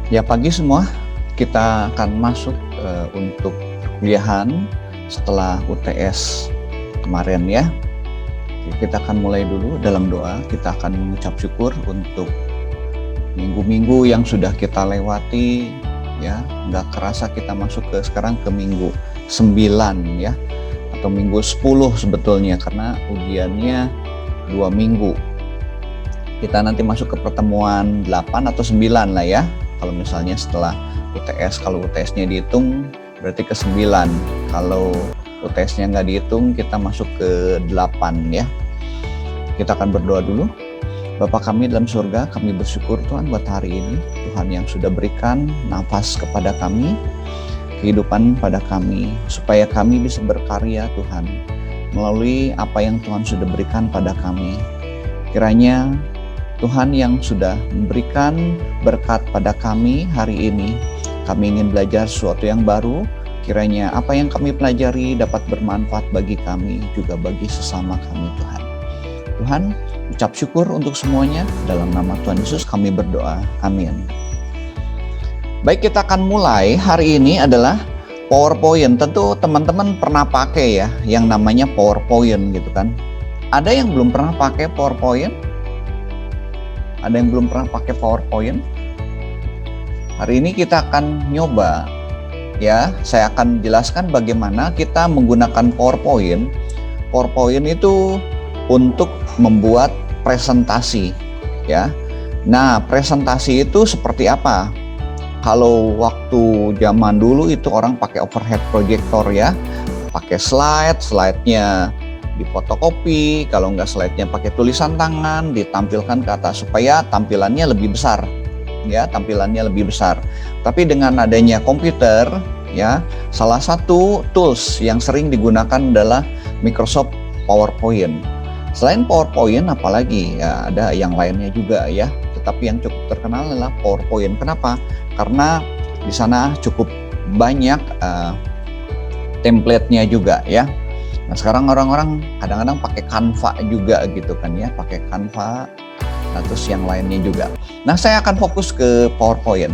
Ya, pagi semua, kita akan masuk untuk perkuliahan setelah UTS kemarin ya. Kita akan mulai dulu dalam doa. Kita akan mengucap syukur untuk minggu-minggu yang sudah kita lewati ya. Nggak kerasa kita masuk sekarang ke minggu 9 ya, atau minggu 10 sebetulnya, karena ujiannya 2 minggu. Kita nanti masuk ke pertemuan 8 atau 9 lah ya. Kalau misalnya setelah UTS, kalau UTS-nya dihitung berarti ke 9. Kalau UTS-nya nggak dihitung, kita masuk ke 8 ya. Kita akan berdoa dulu. Bapa kami dalam surga, kami bersyukur Tuhan buat hari ini. Tuhan yang sudah berikan nafas kepada kami, kehidupan pada kami, supaya kami bisa berkarya Tuhan, melalui apa yang Tuhan sudah berikan pada kami. Kiranya Tuhan yang sudah memberikan berkat pada kami hari ini, kami ingin belajar sesuatu yang baru. Kiranya apa yang kami pelajari dapat bermanfaat bagi kami, juga bagi sesama kami Tuhan. Tuhan, ucap syukur untuk semuanya. Dalam nama Tuhan Yesus kami berdoa. Amin. Baik, kita akan mulai. Hari ini adalah PowerPoint. Tentu teman-teman pernah pakai ya, yang namanya PowerPoint gitu kan. Ada yang belum pernah pakai PowerPoint? Ada yang belum pernah pakai PowerPoint? Hari ini kita akan nyoba ya. Saya akan jelaskan bagaimana kita menggunakan PowerPoint. PowerPoint itu untuk membuat presentasi ya. Nah, presentasi itu seperti apa? Kalau waktu zaman dulu itu orang pakai overhead projector ya, pakai slide-nya difotokopi, kalau nggak slide-nya pakai tulisan tangan, ditampilkan ke atas supaya tampilannya lebih besar ya, tampilannya lebih besar. Tapi dengan adanya komputer ya, salah satu tools yang sering digunakan adalah Microsoft PowerPoint. Selain PowerPoint apalagi ya, ada yang lainnya juga ya, tetapi yang cukup terkenal adalah PowerPoint. Kenapa? Karena di sana cukup banyak template-nya juga ya. Nah, sekarang orang-orang kadang-kadang pakai Canva juga gitu kan ya, pakai Canva, nah, terus yang lainnya juga. Nah, saya akan fokus ke PowerPoint.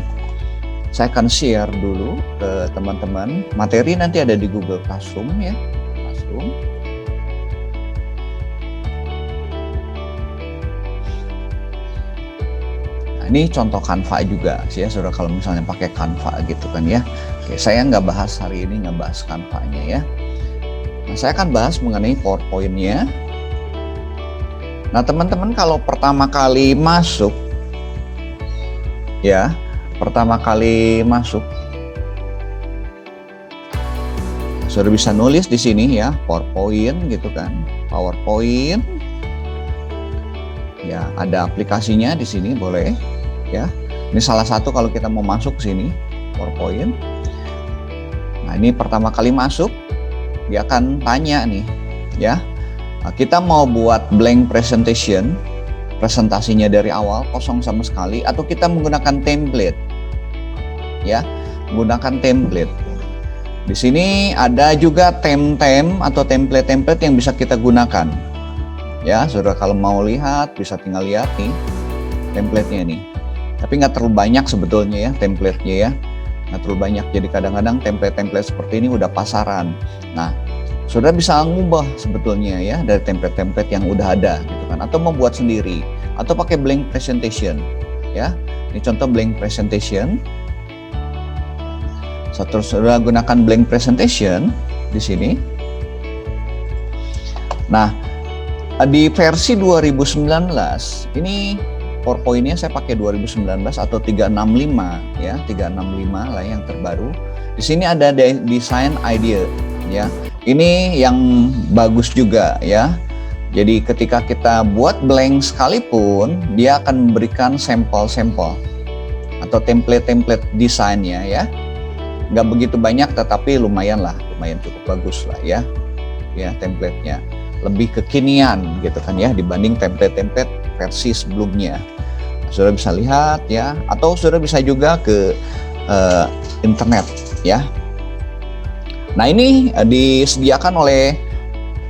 Saya akan share dulu ke teman-teman. Materi nanti ada di Google Classroom ya, Classroom. Nah, ini contoh Canva juga sih ya, saudara, kalau misalnya pakai Canva gitu kan ya. Oke, saya nggak bahas hari ini, nggak bahas Canva-nya ya. Nah, saya akan bahas mengenai PowerPoint-nya. Nah, teman-teman kalau pertama kali masuk ya, sudah bisa nulis di sini ya, PowerPoint gitu kan, PowerPoint. Ya, ada aplikasinya di sini, boleh ya. Ini salah satu kalau kita mau masuk ke sini, PowerPoint. Nah, ini pertama kali masuk, dia akan tanya nih ya, kita mau buat blank presentation, presentasinya dari awal kosong sama sekali, atau kita menggunakan template ya, menggunakan template. Di sini ada juga template atau template yang bisa kita gunakan ya, saudara. Kalau mau lihat bisa tinggal lihat nih template-nya nih, tapi nggak terlalu banyak sebetulnya ya template-nya ya, nggak terlalu banyak. Jadi kadang-kadang template seperti ini udah pasaran. Nah, saudara bisa ngubah sebetulnya ya dari template yang udah ada gitu kan, atau membuat sendiri, atau pakai blank presentation ya. Ini contoh blank presentation. Saudara gunakan blank presentation di sini. Nah, di versi 2019 ini PowerPoint-nya saya pakai 2019 atau 365 ya, 365 lah yang terbaru. Di sini ada design idea ya. Ini yang bagus juga ya. Jadi ketika kita buat blank sekalipun, dia akan memberikan sampel-sampel atau template desainnya ya. Nggak begitu banyak, tetapi lumayan cukup bagus lah ya. Ya, template-nya lebih kekinian gitu kan ya, dibanding template versi sebelumnya. Saudara bisa lihat ya, atau saudara bisa juga ke internet ya. Nah, ini disediakan oleh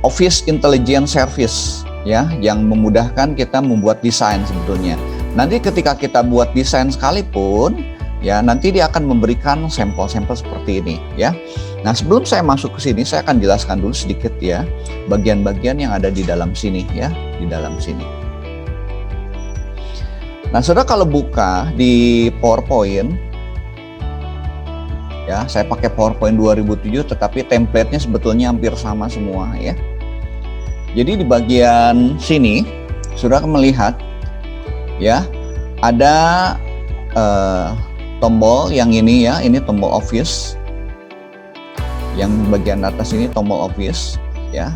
Office Intelligence Service ya, yang memudahkan kita membuat desain sebetulnya. Nanti ketika kita buat desain sekalipun Ya, nanti dia akan memberikan sampel-sampel seperti ini ya. Nah, sebelum saya masuk ke sini, saya akan jelaskan dulu sedikit ya bagian-bagian yang ada di dalam sini ya, di dalam sini. Nah, saudara kalau buka di PowerPoint ya, saya pakai PowerPoint 2007 tetapi template-nya sebetulnya hampir sama semua ya. Jadi di bagian sini saudara melihat ya, ada tombol yang ini ya, ini tombol Office. Yang bagian atas ini tombol Office ya.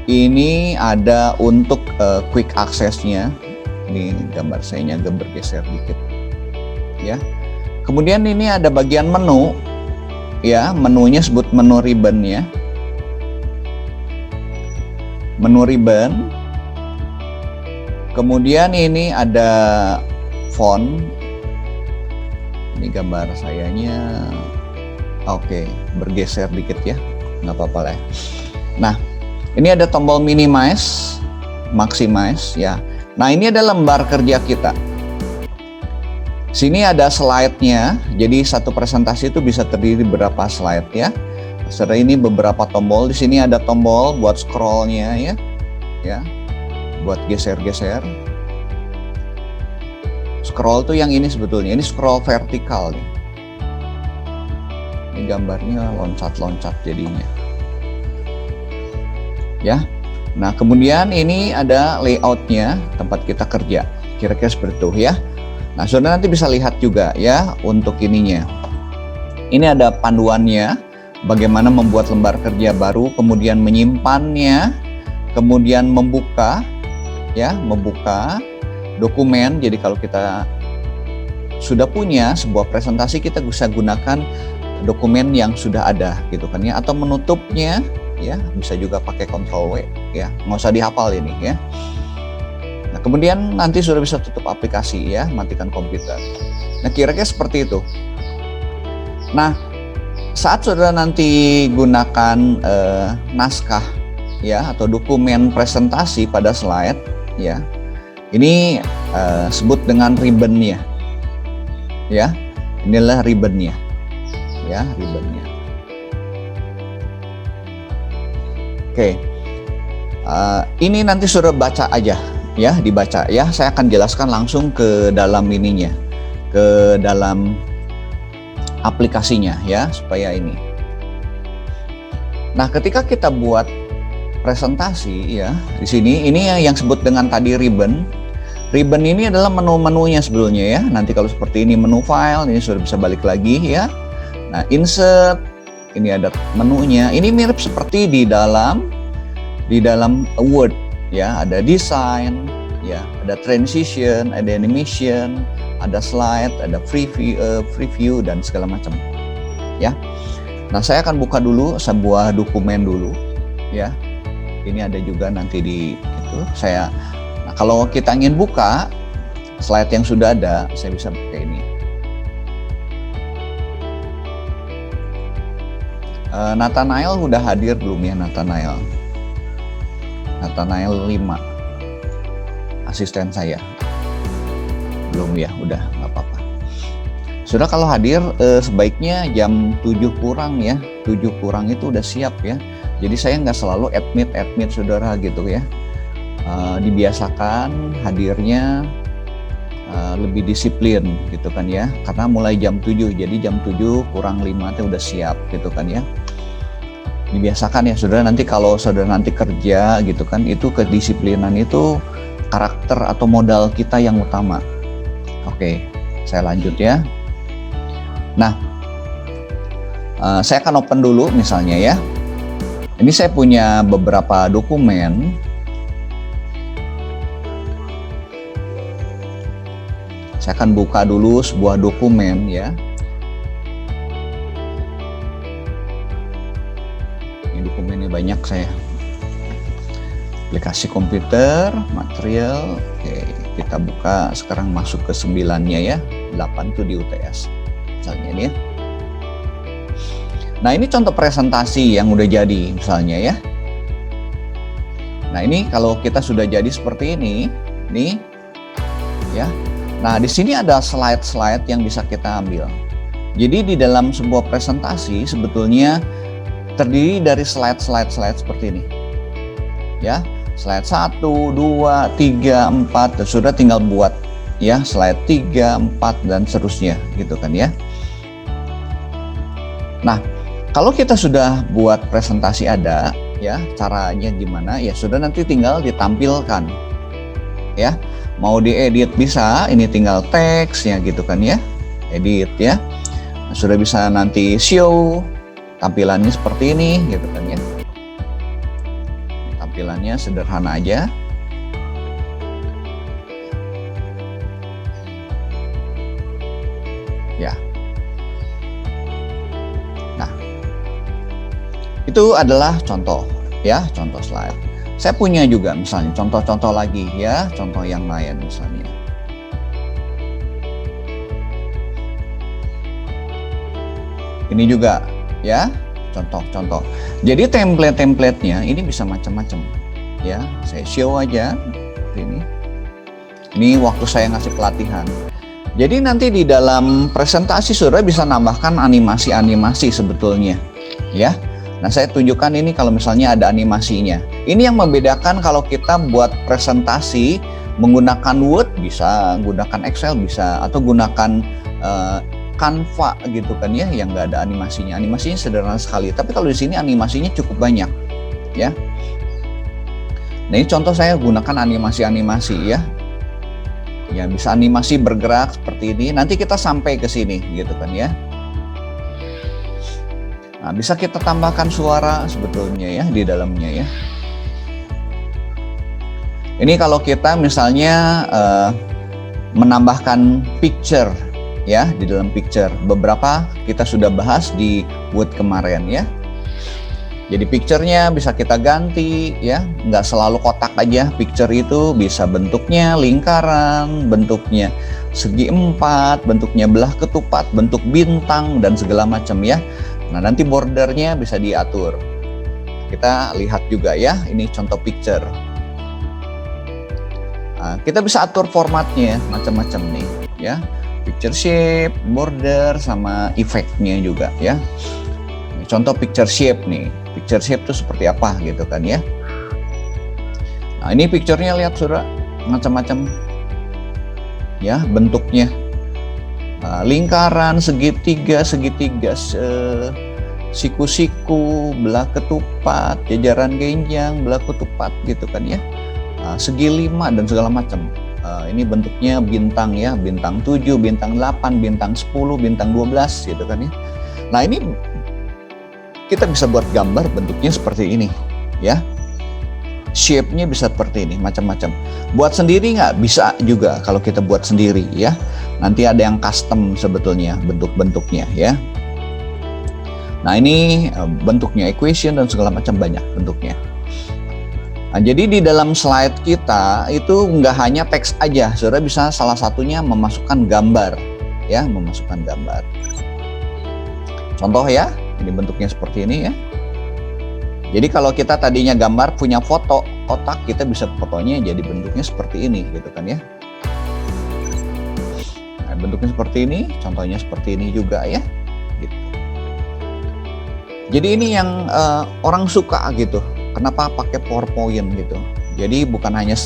Ini ada untuk quick access-nya. Ini gambar saya agak bergeser dikit ya. Kemudian ini ada bagian menu ya, menunya sebut menu ribbon ya. Menu ribbon. Kemudian ini ada font. Ini gambar sayanya, oke, bergeser dikit ya, nggak apa-apa lah ya. Nah, ini ada tombol minimize, maximize ya. Nah, ini ada lembar kerja kita. Sini ada slide-nya, jadi satu presentasi itu bisa terdiri berapa slide ya. Setelah ini beberapa tombol, di sini ada tombol buat scroll-nya ya, buat geser-geser. Scroll tuh yang ini sebetulnya, ini scroll vertikal nih. Ini gambarnya loncat-loncat jadinya. Ya. Nah, kemudian ini ada layoutnya, tempat kita kerja. Kira-kira seperti itu ya. Nah, saudara nanti bisa lihat juga ya untuk ininya. Ini ada panduannya, bagaimana membuat lembar kerja baru, kemudian menyimpannya, kemudian membuka ya, membuka dokumen. Jadi kalau kita sudah punya sebuah presentasi, kita bisa gunakan dokumen yang sudah ada gitu kan ya, atau menutupnya ya, bisa juga pakai Ctrl W ya, nggak usah dihafal ini ya. Nah, kemudian nanti sudah bisa tutup aplikasi ya, matikan komputer. Nah, kira-kira seperti itu. Nah, saat saudara nanti gunakan naskah ya, atau dokumen presentasi pada slide ya, ini sebut dengan ribbon-nya ya. Inilah ribbon-nya ya, ribbon-nya. Oke, ini nanti saudara baca aja ya, dibaca ya. Saya akan jelaskan langsung ke dalam ininya, ke dalam aplikasinya ya, supaya ini. Nah, ketika kita buat presentasi ya, di sini ini yang sebut dengan tadi ribbon. Ribbon ini adalah menu-menunya sebetulnya ya. Nanti kalau seperti ini menu file, ini sudah bisa balik lagi ya. Nah, insert, ini ada menunya. Ini mirip seperti di dalam Word ya. Ada design ya, ada transition, ada animation, ada slide, ada preview dan segala macam ya. Nah, saya akan buka dulu sebuah dokumen dulu ya. Ini ada juga nanti di itu saya. Nah, kalau kita ingin buka slide yang sudah ada, saya bisa buka ini. Nathanael udah hadir belum ya? Nathanael 5, asisten saya. Belum ya? Udah, nggak apa-apa. Sudah, kalau hadir sebaiknya jam 7 kurang ya. 7 kurang itu udah siap ya. Jadi saya nggak selalu admit saudara gitu ya. Dibiasakan hadirnya lebih disiplin gitu kan ya, karena mulai jam 7, jadi jam 7 kurang 5 itu udah siap gitu kan ya. Dibiasakan ya saudara, nanti kalau saudara nanti kerja gitu kan, itu kedisiplinan itu karakter atau modal kita yang utama. Oke, saya lanjut ya. Nah, saya akan open dulu misalnya ya. Ini saya punya beberapa dokumen. Saya akan buka dulu sebuah dokumen ya. Ini dokumennya banyak saya. Aplikasi komputer, material. Oke, kita buka sekarang, masuk ke 9-nya ya. 8 itu di UTS. Misalnya ini ya. Nah, ini contoh presentasi yang udah jadi misalnya ya. Nah, ini kalau kita sudah jadi seperti ini, nih ya. Nah, di sini ada slide-slide yang bisa kita ambil. Jadi di dalam sebuah presentasi sebetulnya terdiri dari slide seperti ini. Ya, slide 1, 2, 3, 4, dan sudah tinggal buat ya slide 3, 4 dan seterusnya gitu kan ya. Nah, kalau kita sudah buat presentasi ada ya, caranya gimana? Ya sudah, nanti tinggal ditampilkan. Ya. Mau diedit bisa, ini tinggal teksnya gitu kan ya. Edit ya. Nah, sudah bisa nanti show tampilannya seperti ini gitu kan ya. Tampilannya sederhana aja. Ya. Nah, itu adalah contoh ya, contoh slide. Saya punya juga misalnya contoh-contoh lagi ya, contoh yang lain misalnya. Ini juga ya, contoh-contoh. Jadi template-templatenya ini bisa macam-macam ya. Saya show aja seperti ini. Ini waktu saya ngasih pelatihan. Jadi nanti di dalam presentasi saudara bisa nambahkan animasi-animasi sebetulnya ya. Nah, saya tunjukkan ini kalau misalnya ada animasinya. Ini yang membedakan kalau kita buat presentasi menggunakan Word bisa, gunakan Excel bisa, atau gunakan Canva gitu kan ya, yang nggak ada animasinya. Animasinya sederhana sekali, tapi kalau di sini animasinya cukup banyak ya. Nah, ini contoh saya gunakan animasi-animasi ya. Ya, bisa animasi bergerak seperti ini. Nanti kita sampai ke sini gitu kan ya. Nah, bisa kita tambahkan suara sebetulnya ya di dalamnya ya. Ini kalau kita misalnya menambahkan picture ya, di dalam picture. Beberapa kita sudah bahas di Word kemarin ya. Jadi picture-nya bisa kita ganti ya, nggak selalu kotak aja. Picture itu bisa bentuknya lingkaran, bentuknya segi empat, bentuknya belah ketupat, bentuk bintang dan segala macam ya. Nah, nanti bordernya bisa diatur. Kita lihat juga ya, ini contoh picture. Nah, kita bisa atur formatnya macam-macam nih ya. Picture shape, border, sama efeknya juga ya. Contoh picture shape nih. Picture shape itu seperti apa gitu kan ya. Nah, ini picture-nya lihat saudara, macam-macam ya bentuknya. Lingkaran, segitiga, siku-siku, belah ketupat, jajaran genjang, belah ketupat gitu kan ya. Segi 5 dan segala macam. Ini bentuknya bintang ya, bintang 7, bintang 8, bintang 10, bintang 12 gitu kan ya. Nah, ini kita bisa buat gambar bentuknya seperti ini ya. Shape-nya bisa seperti ini, macam-macam. Buat sendiri nggak? Bisa juga kalau kita buat sendiri ya. Nanti ada yang custom sebetulnya bentuk-bentuknya ya. Nah, ini bentuknya equation dan segala macam, banyak bentuknya. Nah, jadi di dalam slide kita itu nggak hanya teks aja, saudara bisa salah satunya memasukkan gambar ya, memasukkan gambar. Contoh ya, ini bentuknya seperti ini ya. Jadi kalau kita tadinya gambar punya foto kotak, kita bisa fotonya jadi bentuknya seperti ini gitu kan ya. Nah, bentuknya seperti ini, contohnya seperti ini juga ya. Gitu. Jadi ini yang orang suka gitu. Kenapa pakai PowerPoint gitu? Jadi bukan hanya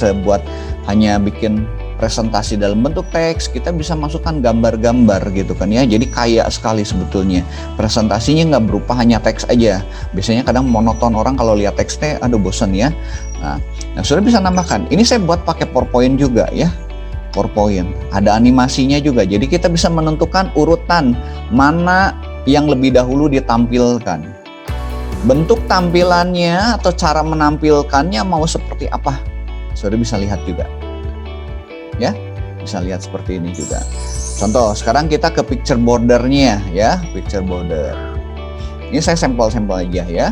hanya bikin presentasi dalam bentuk teks, kita bisa masukkan gambar-gambar gitu kan ya. Jadi kaya sekali sebetulnya. Presentasinya nggak berupa hanya teks aja. Biasanya kadang monoton orang kalau lihat teksnya, aduh bosan ya. Nah, sudah bisa nambahkan. Ini saya buat pakai PowerPoint juga ya. PowerPoint. Ada animasinya juga. Jadi kita bisa menentukan urutan mana yang lebih dahulu ditampilkan. Bentuk tampilannya atau cara menampilkannya mau seperti apa. Sudah bisa lihat juga. Ya, bisa lihat seperti ini juga. Contoh, sekarang kita ke picture bordernya ya, picture border. Ini saya sampel-sampel aja ya.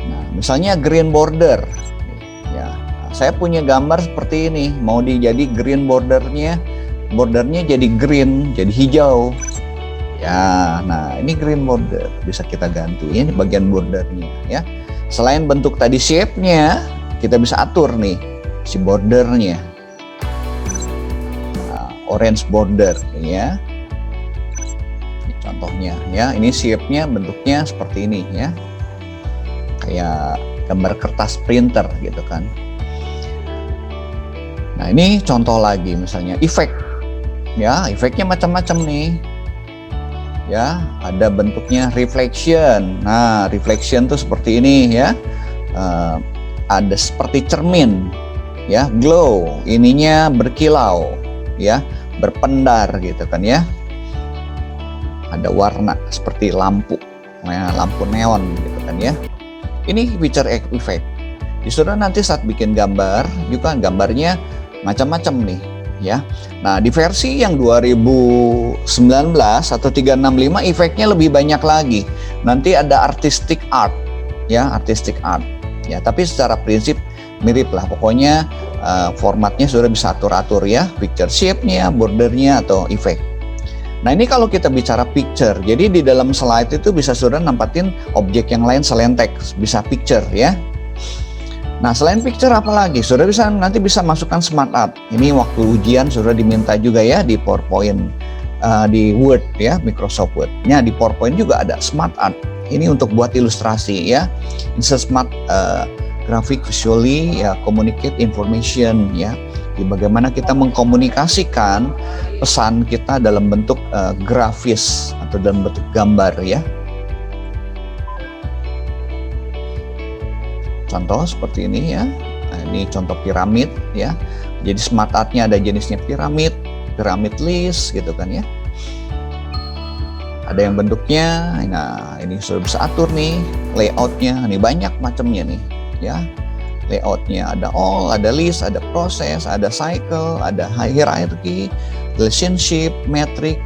Nah, misalnya green border. Ya, saya punya gambar seperti ini, mau jadi green bordernya jadi green, jadi hijau. Ya, nah ini green border bisa kita ganti. Ini bagian bordernya ya. Selain bentuk tadi shape-nya, kita bisa atur nih si bordernya. orange border ya. Ini contohnya ya, ini shape-nya bentuknya seperti ini ya, kayak gambar kertas printer gitu kan. Nah ini contoh lagi misalnya efek ya, efeknya macam-macam nih ya, ada bentuknya reflection. Nah reflection tuh seperti ini ya, ada seperti cermin ya, glow, ininya berkilau ya, berpendar gitu kan ya, ada warna seperti lampu ya, lampu neon gitu kan ya. Ini feature effect. Disuruh nanti saat bikin gambar juga gambarnya macam-macam nih ya. Nah di versi yang 2019 atau 365 efeknya lebih banyak lagi. Nanti ada artistic art ya, artistic art ya. Tapi secara prinsip mirip lah. Pokoknya formatnya sudah bisa atur-atur ya, picture shape-nya, bordernya atau efek. Nah ini kalau kita bicara picture, jadi di dalam slide itu bisa sudah nampatin objek yang lain selain teks, bisa picture ya. Nah selain picture apa lagi? Sudah bisa nanti bisa masukkan smart art. Ini waktu ujian sudah diminta juga ya di PowerPoint, di Word ya, Microsoft Word. Nah di PowerPoint juga ada smart art. Ini untuk buat ilustrasi ya. Insert smart graphic visually ya, communicate information ya. Bagaimana kita mengkomunikasikan pesan kita dalam bentuk grafis atau dalam bentuk gambar ya. Contoh seperti ini ya. Nah, ini contoh piramid ya. Jadi smart art-nya ada jenisnya piramid, piramid list gitu kan ya. Ada yang bentuknya, nah ini sudah bisa atur nih layout-nya. Ini banyak macamnya nih ya. Layoutnya ada all, ada list, ada proses, ada cycle, ada hierarchy, relationship, metric,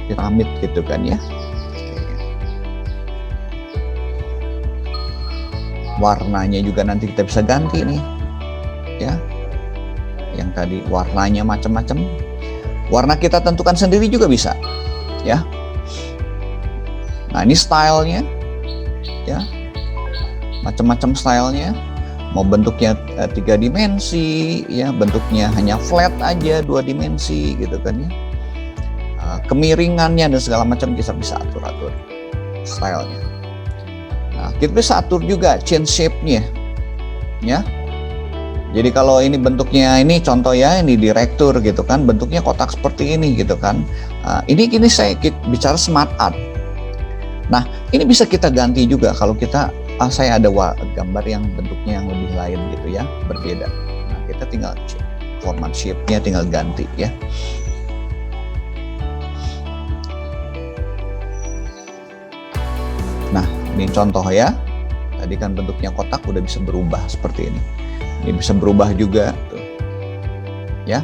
piramid gitu kan ya. Warnanya juga nanti kita bisa ganti nih ya. Yang tadi warnanya macam-macam, warna kita tentukan sendiri juga bisa ya. Nah ini stylenya ya, macam-macam stylenya, mau bentuknya 3 dimensi ya, bentuknya hanya flat aja 2 dimensi gitu kan ya, kemiringannya dan segala macam kita bisa atur-atur stylenya. Nah kita bisa atur juga change shape-nya ya. Jadi kalau ini bentuknya, ini contoh ya, ini direktur gitu kan, bentuknya kotak seperti ini gitu kan. Ini saya bicara smart art. Nah ini bisa kita ganti juga kalau kita saya ada gambar yang bentuknya yang lebih lain gitu ya, berbeda. Nah kita tinggal format shape-nya tinggal ganti ya. Nah ini contoh ya, tadi kan bentuknya kotak udah bisa berubah seperti ini. Ini bisa berubah juga tuh ya,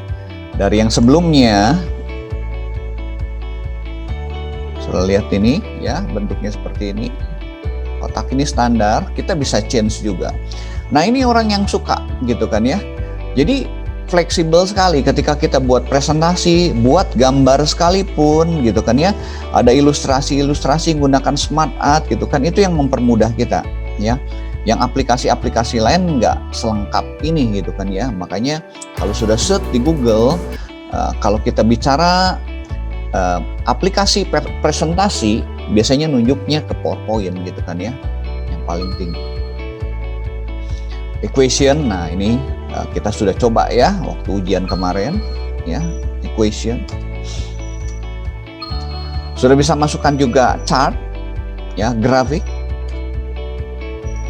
dari yang sebelumnya sudah lihat ini ya, bentuknya seperti ini. Kotak ini standar, kita bisa change juga. Nah ini orang yang suka gitu kan ya. Jadi fleksibel sekali ketika kita buat presentasi, buat gambar sekalipun gitu kan ya. Ada ilustrasi-ilustrasi menggunakan smart art gitu kan, itu yang mempermudah kita ya. Yang aplikasi-aplikasi lain nggak selengkap ini gitu kan ya. Makanya kalau sudah search di Google, kalau kita bicara aplikasi presentasi, biasanya nunjuknya ke PowerPoint gitu kan ya, yang paling tinggi. Equation, nah ini kita sudah coba ya waktu ujian kemarin ya, equation. Sudah bisa masukkan juga chart ya, grafik.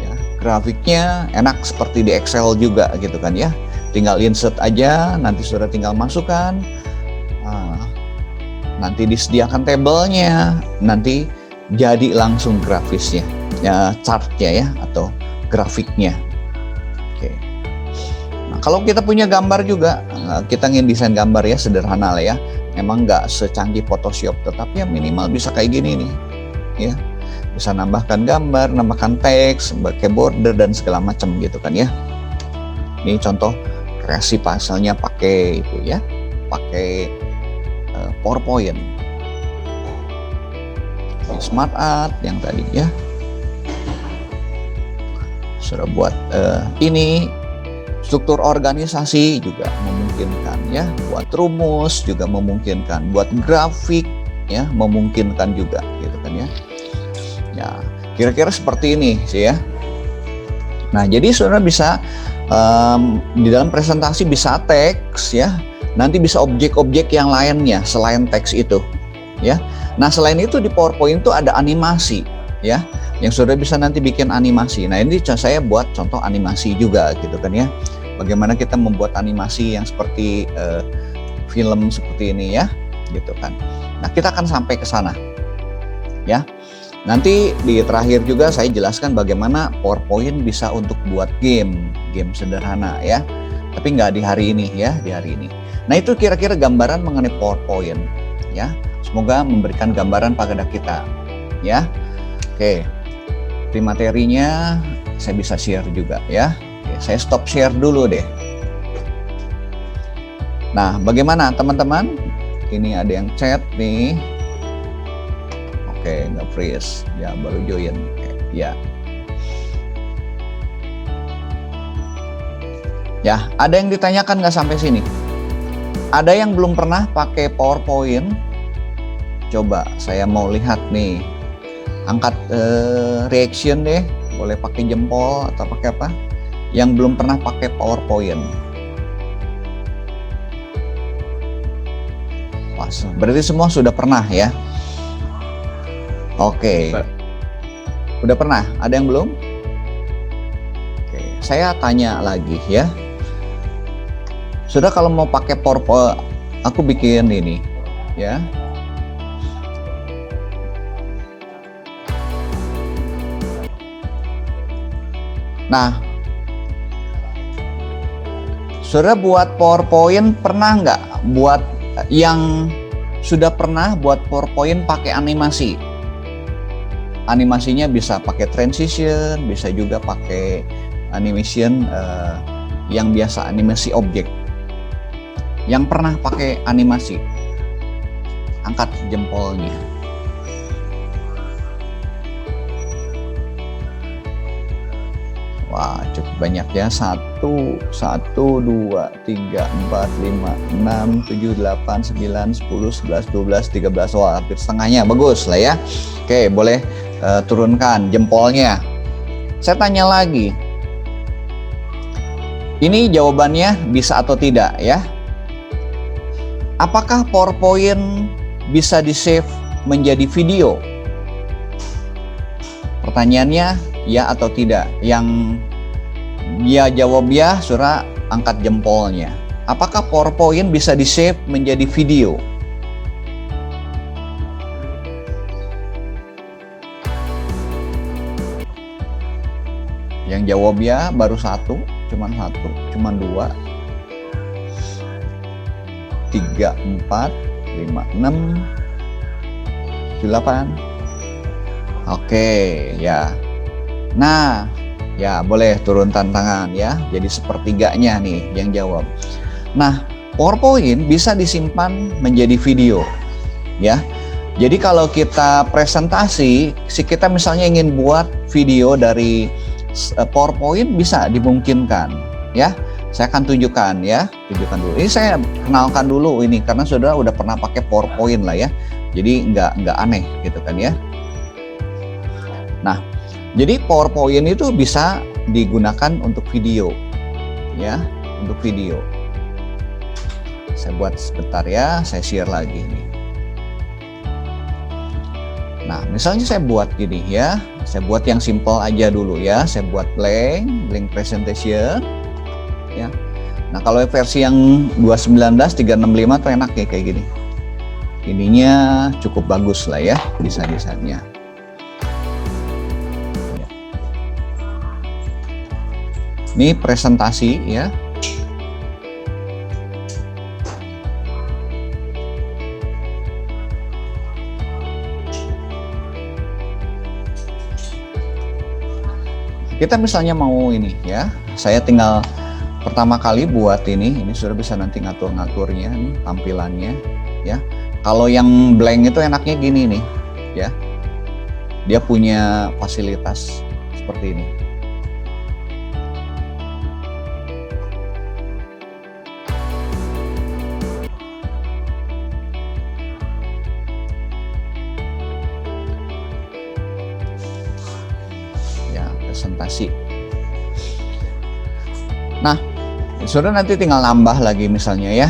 Ya, grafiknya enak seperti di Excel juga gitu kan ya. Tinggal insert aja, nanti sudah tinggal masukkan. Nanti disediakan tabelnya, nanti jadi langsung grafisnya ya, chartnya ya, atau grafiknya. Oke. Nah kalau kita punya gambar juga, kita ingin desain gambar ya, sederhana lah ya, memang nggak secanggih Photoshop, tetapi ya minimal bisa kayak gini nih ya, bisa nambahkan gambar, nambahkan teks, pakai border dan segala macam gitu kan ya. Ini contoh kreasi pasalnya pakai itu ya, pakai PowerPoint, smart art yang tadi ya, sudah buat ini struktur organisasi juga memungkinkan ya, buat rumus juga memungkinkan, buat grafik ya memungkinkan juga gitu kan ya. Ya, kira-kira seperti ini sih ya. Nah, jadi saudara bisa di dalam presentasi bisa teks ya, nanti bisa objek-objek yang lainnya selain teks itu ya. Nah, selain itu di PowerPoint itu ada animasi ya, yang saudara bisa nanti bikin animasi. Nah, ini saya buat contoh animasi juga gitu kan ya. Bagaimana kita membuat animasi yang seperti film seperti ini ya, gitu kan. Nah, kita akan sampai ke sana ya. Nanti di terakhir juga saya jelaskan bagaimana PowerPoint bisa untuk buat game sederhana ya. Tapi nggak di hari ini ya, di hari ini. Nah, itu kira-kira gambaran mengenai PowerPoint ya. Semoga memberikan gambaran pada kita ya. Oke, materinya saya bisa share juga ya. Oke, saya stop share dulu deh. Nah, bagaimana teman-teman? Ini ada yang chat nih. Oke, nggak freeze. Ya, baru join. Oke, ya. Ya, ada yang ditanyakan nggak sampai sini? Ada yang belum pernah pakai PowerPoint? Coba, saya mau lihat nih. Angkat reaction deh. Boleh pakai jempol atau pakai apa? Yang belum pernah pakai PowerPoint. Wah, berarti semua sudah pernah ya? Oke, udah pernah? Ada yang belum? Oke, saya tanya lagi ya. Sudah, kalau mau pakai PowerPoint, aku bikin ini ya. Nah, saudara buat PowerPoint pernah nggak? Buat yang sudah pernah buat PowerPoint pakai animasi. Animasinya bisa pakai transition, bisa juga pakai animation yang biasa, animasi objek. Yang pernah pakai animasi, angkat jempolnya. Wah, cukup banyak ya. 1, 2, 3, 4, 5, 6, 7, 8, 9, 10, 11, 12, 13. Wah, hampir setengahnya. Bagus lah ya. Oke, boleh turunkan jempolnya. Saya tanya lagi. Ini jawabannya bisa atau tidak ya. Apakah PowerPoint bisa di-save menjadi video? Pertanyaannya ya atau tidak. Yang ya jawab ya, saudara angkat jempolnya. Apakah PowerPoint bisa di-save menjadi video? Yang jawab ya baru satu, cuman 2, 3, 4, 5, 6, 8. Oke, ya. Nah, ya boleh turunkan tangan ya. Jadi sepertiganya nih yang jawab. Nah, PowerPoint bisa disimpan menjadi video ya. Jadi kalau kita presentasi, kita misalnya ingin buat video dari PowerPoint, bisa dimungkinkan ya. Saya akan tunjukkan ya, tunjukkan dulu. Ini saya kenalkan dulu ini karena saudara udah pernah pakai PowerPoint lah ya. Jadi nggak aneh gitu kan ya. Nah, jadi PowerPoint itu bisa digunakan untuk video ya, untuk video. Saya buat sebentar ya, saya share lagi nih. Nah, misalnya saya buat gini ya, saya buat yang simple aja dulu ya. Saya buat blank presentation ya. Nah, kalau versi yang 219 365 tuh enak ya kayak gini. Ininya cukup bagus lah ya desain-desainnya. Ya. Ini presentasi ya. Kita misalnya mau ini ya, saya tinggal pertama kali buat ini sudah bisa nanti ngatur-ngaturnya nih tampilannya ya. Kalau yang blank itu enaknya gini nih ya, dia punya fasilitas seperti ini. presentasi. Nah, sudah nanti tinggal nambah lagi misalnya ya,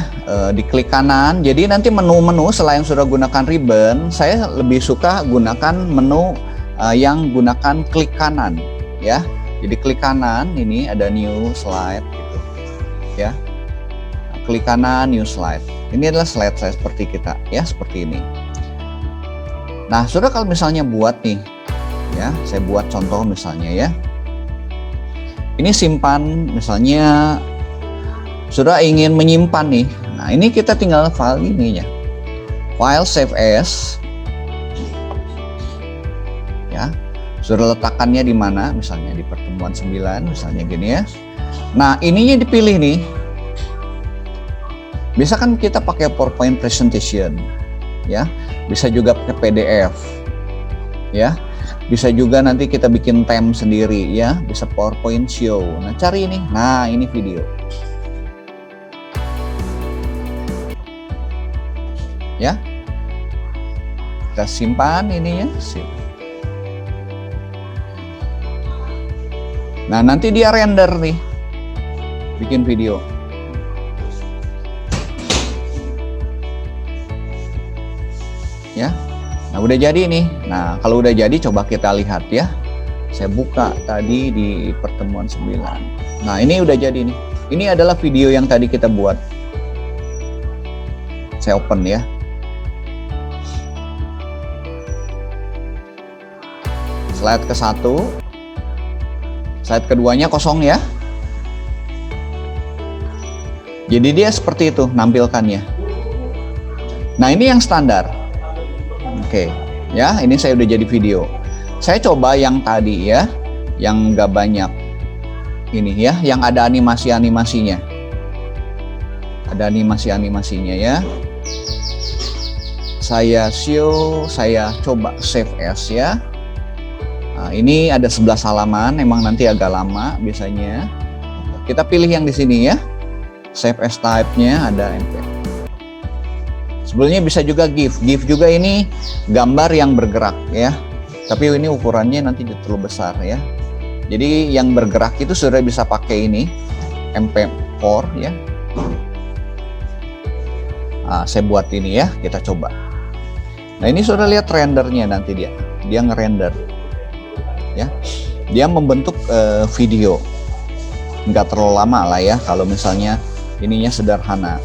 diklik kanan. Jadi nanti menu-menu selain sudah gunakan ribbon, saya lebih suka gunakan menu yang gunakan klik kanan ya. Jadi klik kanan, ini ada new slide gitu ya. Klik kanan, new slide. Ini adalah slide saya seperti kita ya, seperti ini. Nah, sudah kalau misalnya buat nih ya, saya buat contoh misalnya ya. Ini simpan misalnya, sudah ingin menyimpan nih. Nah, ini kita tinggal file ininya. File save as. Ya. Sudah letakkannya di mana? Misalnya di pertemuan 9, misalnya gini ya. Nah, ininya dipilih nih. Bisa kan kita pakai PowerPoint presentation, ya. Bisa juga pakai PDF, ya. Bisa juga nanti kita bikin theme sendiri, ya. Bisa PowerPoint show. Nah, cari ini. Nah, ini video. Ya. Kita simpan ini ya. Nah, nanti dia render nih, bikin video. Ya, nah udah jadi nih. Nah, kalau udah jadi coba kita lihat ya. Saya buka tadi di pertemuan 9. Nah, ini udah jadi nih. Ini adalah video yang tadi kita buat. Saya open ya. Slide ke-1. Slide keduanya kosong ya. Jadi dia seperti itu nampilkannya. Nah, ini yang standar. Oke, ya ini saya udah jadi video. Saya coba yang tadi ya, yang nggak banyak ini ya, yang ada animasi-animasinya. Ada animasi-animasinya ya. Saya show, saya coba save as ya. Nah, ini ada 11 halaman, emang nanti agak lama biasanya. Kita pilih yang di sini ya. Save as type-nya ada MP. Sebelumnya bisa juga GIF. GIF juga ini gambar yang bergerak ya. Tapi ini ukurannya nanti terlalu besar ya. Jadi yang bergerak itu sudah bisa pakai ini MP4 ya. Nah, saya buat ini ya, kita coba. Nah, ini sudah lihat rendernya nanti dia ngerender. Ya, dia membentuk video, nggak terlalu lama lah ya kalau misalnya ininya sederhana.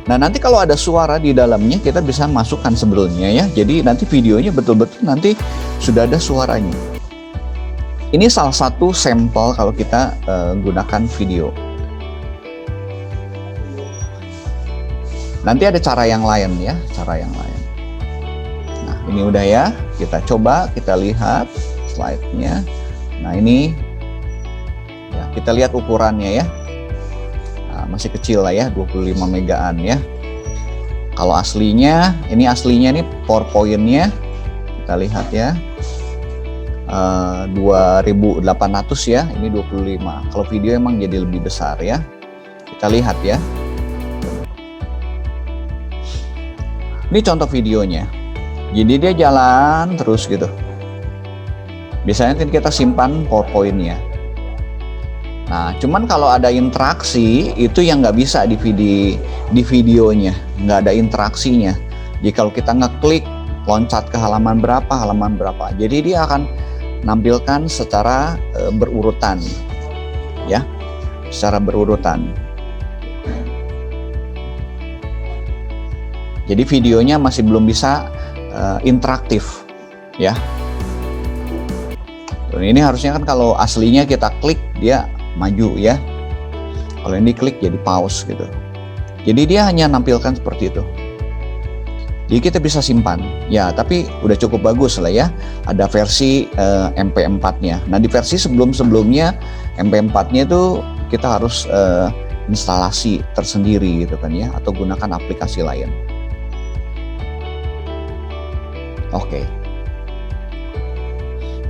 Nah, nanti kalau ada suara di dalamnya kita bisa masukkan sebelumnya ya, jadi nanti videonya betul-betul nanti sudah ada suaranya. Ini salah satu sampel kalau kita gunakan video. Nanti ada cara yang lain ya, cara yang lain. Nah, ini udah ya, kita coba, kita lihat slide-nya. Nah, ini ya, kita lihat ukurannya ya. Nah, masih kecil lah ya, 25 megaan ya. Kalau aslinya, ini aslinya nih PowerPoint-nya, kita lihat ya. 2800 ya, ini 25. Kalau video emang jadi lebih besar ya. Kita lihat ya. Ini contoh videonya. Jadi dia jalan terus gitu. Biasanya kan kita simpan PowerPoint-nya. Nah, cuman kalau ada interaksi itu yang nggak bisa di videonya, nggak ada interaksinya. Jadi kalau kita ngeklik loncat ke halaman berapa, jadi dia akan nampilkan secara berurutan, ya, secara berurutan. Jadi videonya masih belum bisa interaktif, ya. Ini harusnya kan kalau aslinya kita klik dia maju ya. Kalau ini klik jadi pause gitu. Jadi dia hanya nampilkan seperti itu. Jadi kita bisa simpan. Ya, tapi udah cukup bagus lah ya. Ada versi MP4-nya. Nah, di versi sebelum-sebelumnya MP4-nya itu kita harus instalasi tersendiri gitu kan ya, atau gunakan aplikasi lain. Oke.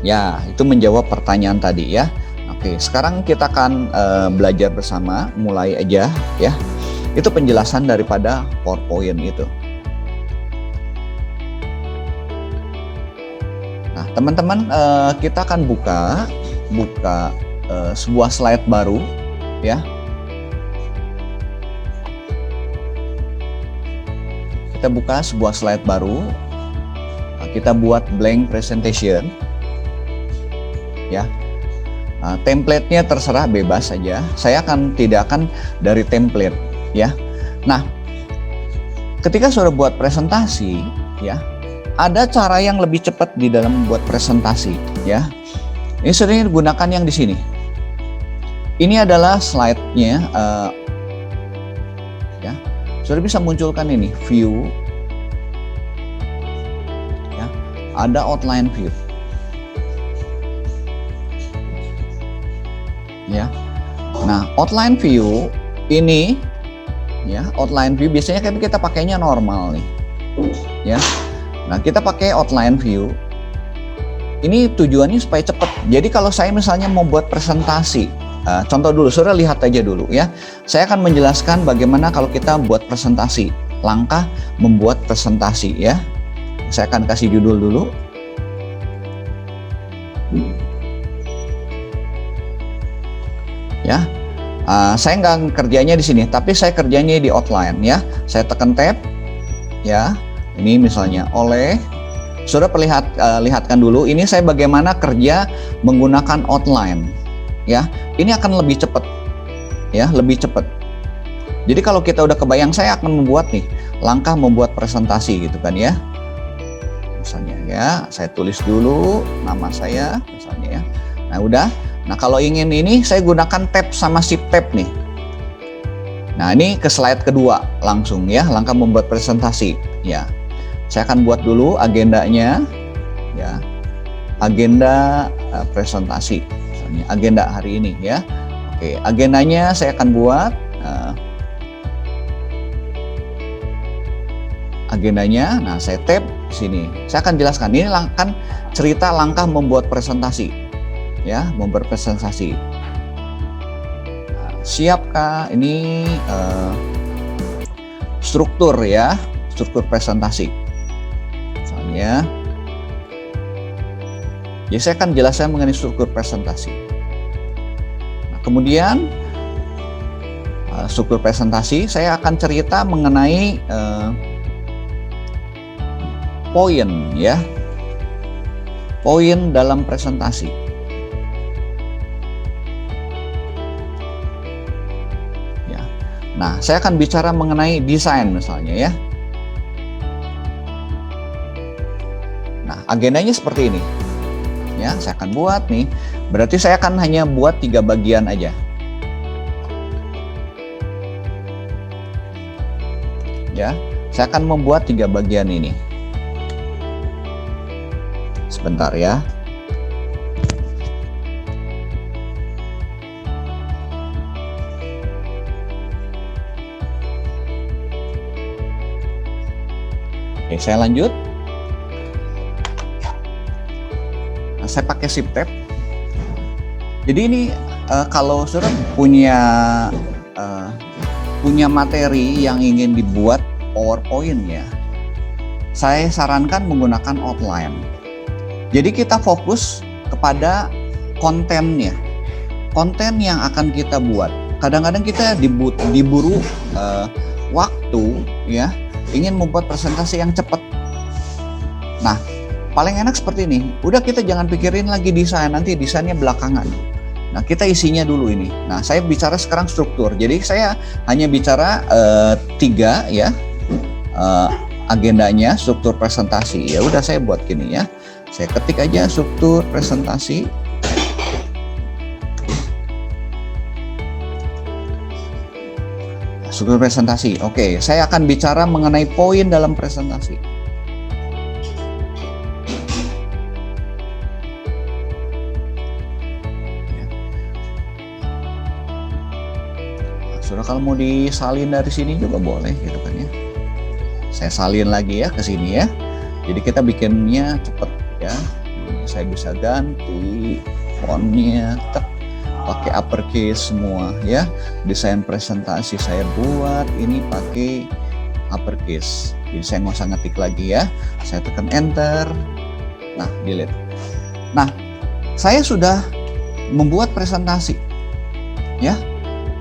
Ya, itu menjawab pertanyaan tadi ya. Oke, sekarang kita akan belajar bersama, mulai aja ya. Itu penjelasan daripada PowerPoint itu. Nah, teman-teman, kita akan buka sebuah slide baru ya. Kita buka sebuah slide baru. Kita buat blank presentation ya. Template-nya terserah, bebas saja. Saya tidak akan dari template ya. Nah, ketika sudah buat presentasi ya, ada cara yang lebih cepat di dalam membuat presentasi ya. Ini sering digunakan yang di sini. Ini adalah slide-nya ya. Sudah bisa munculkan ini view ya. Ada outline view. Ya. Nah, outline view ini ya, outline view biasanya kan kita pakainya normal nih. Ya. Nah, kita pakai outline view. Ini tujuannya supaya cepat. Jadi kalau saya misalnya mau buat presentasi, contoh dulu, saudara lihat aja dulu ya. Saya akan menjelaskan bagaimana kalau kita buat presentasi, langkah membuat presentasi ya. Saya akan kasih judul dulu. Ya, saya nggak kerjanya di sini, tapi saya kerjanya di outline ya. Saya tekan tab, ya. Ini misalnya oleh, sudah lihatkan dulu. Ini saya bagaimana kerja menggunakan outline, ya. Ini akan lebih cepat, ya, lebih cepat. Jadi kalau kita udah kebayang, saya akan membuat nih langkah membuat presentasi gitu kan ya. Misalnya ya, saya tulis dulu nama saya, misalnya ya. Nah udah. Nah kalau ingin ini saya gunakan tab sama shift tab nih. Nah ini ke slide kedua langsung ya, langkah membuat presentasi ya. Saya akan buat dulu agendanya ya, agenda presentasi, misalnya agenda hari ini ya. Oke, agendanya saya akan buat agendanya. Nah saya tab di sini. Saya akan jelaskan ini kan cerita langkah membuat presentasi. Ya, membuat presentasi. Nah, siapkah ini struktur ya, struktur presentasi. Misalnya, ya saya akan jelaskan mengenai struktur presentasi. Nah, kemudian struktur presentasi saya akan cerita mengenai poin ya, poin dalam presentasi. Nah, saya akan bicara mengenai desain misalnya ya. Nah, agendanya seperti ini. Ya, saya akan buat nih. Berarti saya akan hanya buat 3 bagian aja. Ya, saya akan membuat 3 bagian ini. Sebentar ya. Oke, saya lanjut. Nah, saya pakai shift tab. Jadi ini kalau saudara punya materi yang ingin dibuat PowerPoint ya, saya sarankan menggunakan outline. Jadi kita fokus kepada kontennya, konten yang akan kita buat. Kadang-kadang kita diburu waktu ya, ingin membuat presentasi yang cepat. Nah, paling enak seperti ini. Udah kita jangan pikirin lagi desain, nanti desainnya belakangan. Nah, kita isinya dulu ini. Nah, saya bicara sekarang struktur. Jadi saya hanya bicara 3 ya, agendanya, struktur presentasi. Ya udah saya buat gini ya. Saya ketik aja struktur presentasi. Struktur presentasi. Oke, saya akan bicara mengenai poin dalam presentasi. Saudara kalau mau disalin dari sini juga boleh gitu kan ya. Saya salin lagi ya ke sini ya. Jadi kita bikinnya cepet ya. Saya bisa ganti fontnya, pakai uppercase semua ya. Desain presentasi saya buat ini pakai uppercase. Jadi saya nggak usah ngetik lagi ya. Saya tekan enter. Nah, delete. Nah, saya sudah membuat presentasi, ya.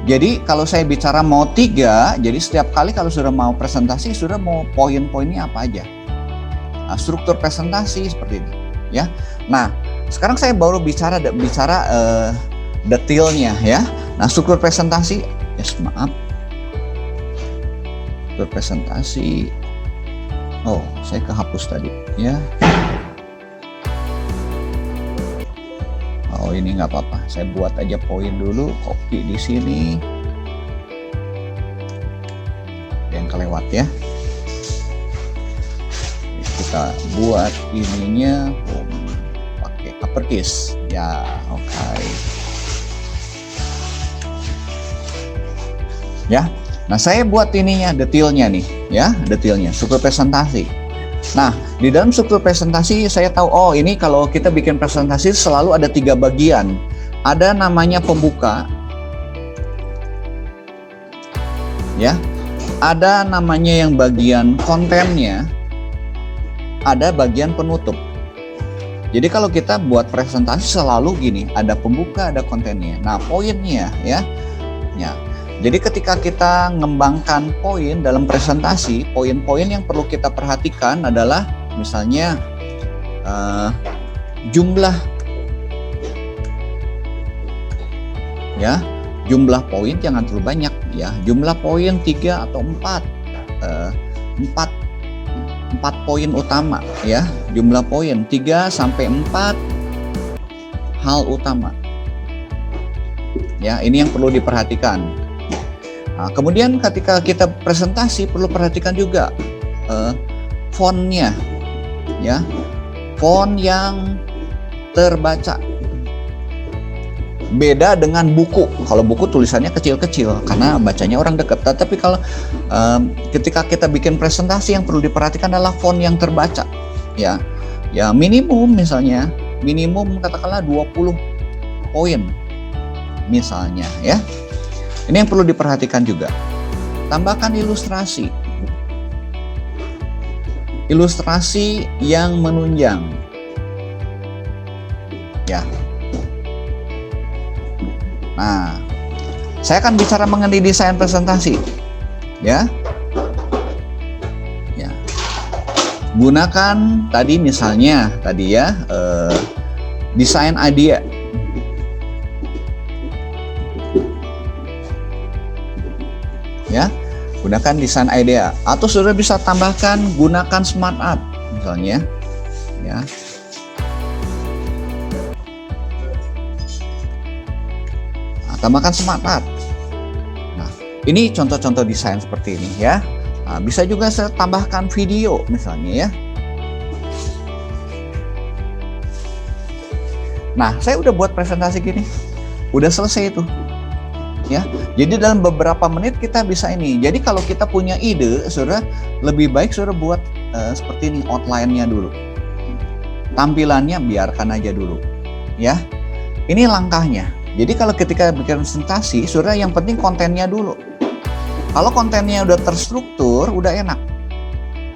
Jadi kalau saya bicara mau 3, jadi setiap kali kalau sudah mau presentasi, sudah mau poin-poinnya apa aja. Nah, struktur presentasi seperti ini, ya. Nah, sekarang saya baru bicara detailnya, ya. Nah, struktur presentasi, maaf, struktur presentasi. Oh, saya kehapus tadi, ya. Oh, ini nggak apa-apa, saya buat aja poin dulu, copy di sini. Yang kelewat ya. Kita buat ininya pakai uppercase. Ya, oke. Ya. Nah, saya buat ininya detailnya nih, ya, detailnya, struktur presentasi. Nah, di dalam struktur presentasi saya tahu, oh ini kalau kita bikin presentasi selalu ada 3 bagian. Ada namanya pembuka, ya. Ada namanya yang bagian kontennya, ada bagian penutup. Jadi kalau kita buat presentasi selalu gini, ada pembuka, ada kontennya. Nah, poinnya ya. Jadi ketika kita mengembangkan poin dalam presentasi, poin-poin yang perlu kita perhatikan adalah misalnya jumlah, ya, jumlah poin jangan terlalu banyak, ya. Jumlah poin 3 atau 4, 4 poin utama, ya. Jumlah poin 3 sampai 4 hal utama, ya. Ini yang perlu diperhatikan. Nah, kemudian ketika kita presentasi perlu perhatikan juga fontnya, ya, font yang terbaca. Beda dengan buku. Kalau buku tulisannya kecil-kecil karena bacanya orang dekat. Tapi kalau ketika kita bikin presentasi yang perlu diperhatikan adalah font yang terbaca, ya. Ya minimum misalnya, minimum katakanlah 20 poin misalnya, ya. Ini yang perlu diperhatikan juga. Tambahkan ilustrasi. Ilustrasi yang menunjang. Ya. Nah, saya akan bicara mengenai desain presentasi. Ya. Ya. Gunakan tadi misalnya ya, desain idea. Ya, gunakan desain idea, atau sudah bisa tambahkan gunakan smart art misalnya, ya. Nah, tambahkan smart art. Nah, ini contoh-contoh desain seperti ini, ya. Nah, bisa juga saya tambahkan video misalnya, ya. Nah, saya udah buat presentasi gini, udah selesai itu. Ya, jadi dalam beberapa menit kita bisa ini. Jadi kalau kita punya ide, saudara, lebih baik saudara buat seperti ini, outline-nya dulu. Tampilannya biarkan aja dulu, ya. Ini langkahnya. Jadi kalau ketika bikin presentasi, saudara, yang penting kontennya dulu. Kalau kontennya udah terstruktur, udah enak,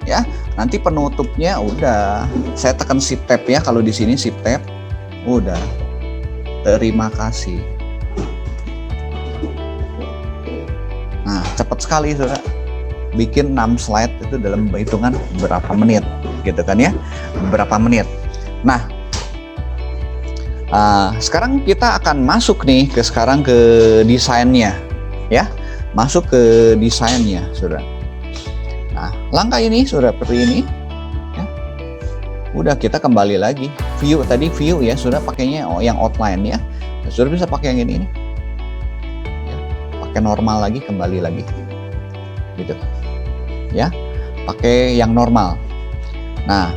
ya. Nanti penutupnya udah. Saya tekan shift tab ya. Kalau di sini shift tab, udah. Terima kasih. Nah, cepat sekali saudara, bikin 6 slide itu dalam hitungan berapa menit, gitu kan ya, beberapa menit. Nah, sekarang kita akan masuk nih ke desainnya, ya, masuk ke desainnya, saudara. Nah, langkah ini saudara seperti ini, ya. Udah, kita kembali lagi view tadi, view ya, saudara pakainya yang outline ya, saudara bisa pakai yang ini. Pakai normal lagi, kembali lagi, gitu, ya, pakai yang normal. Nah,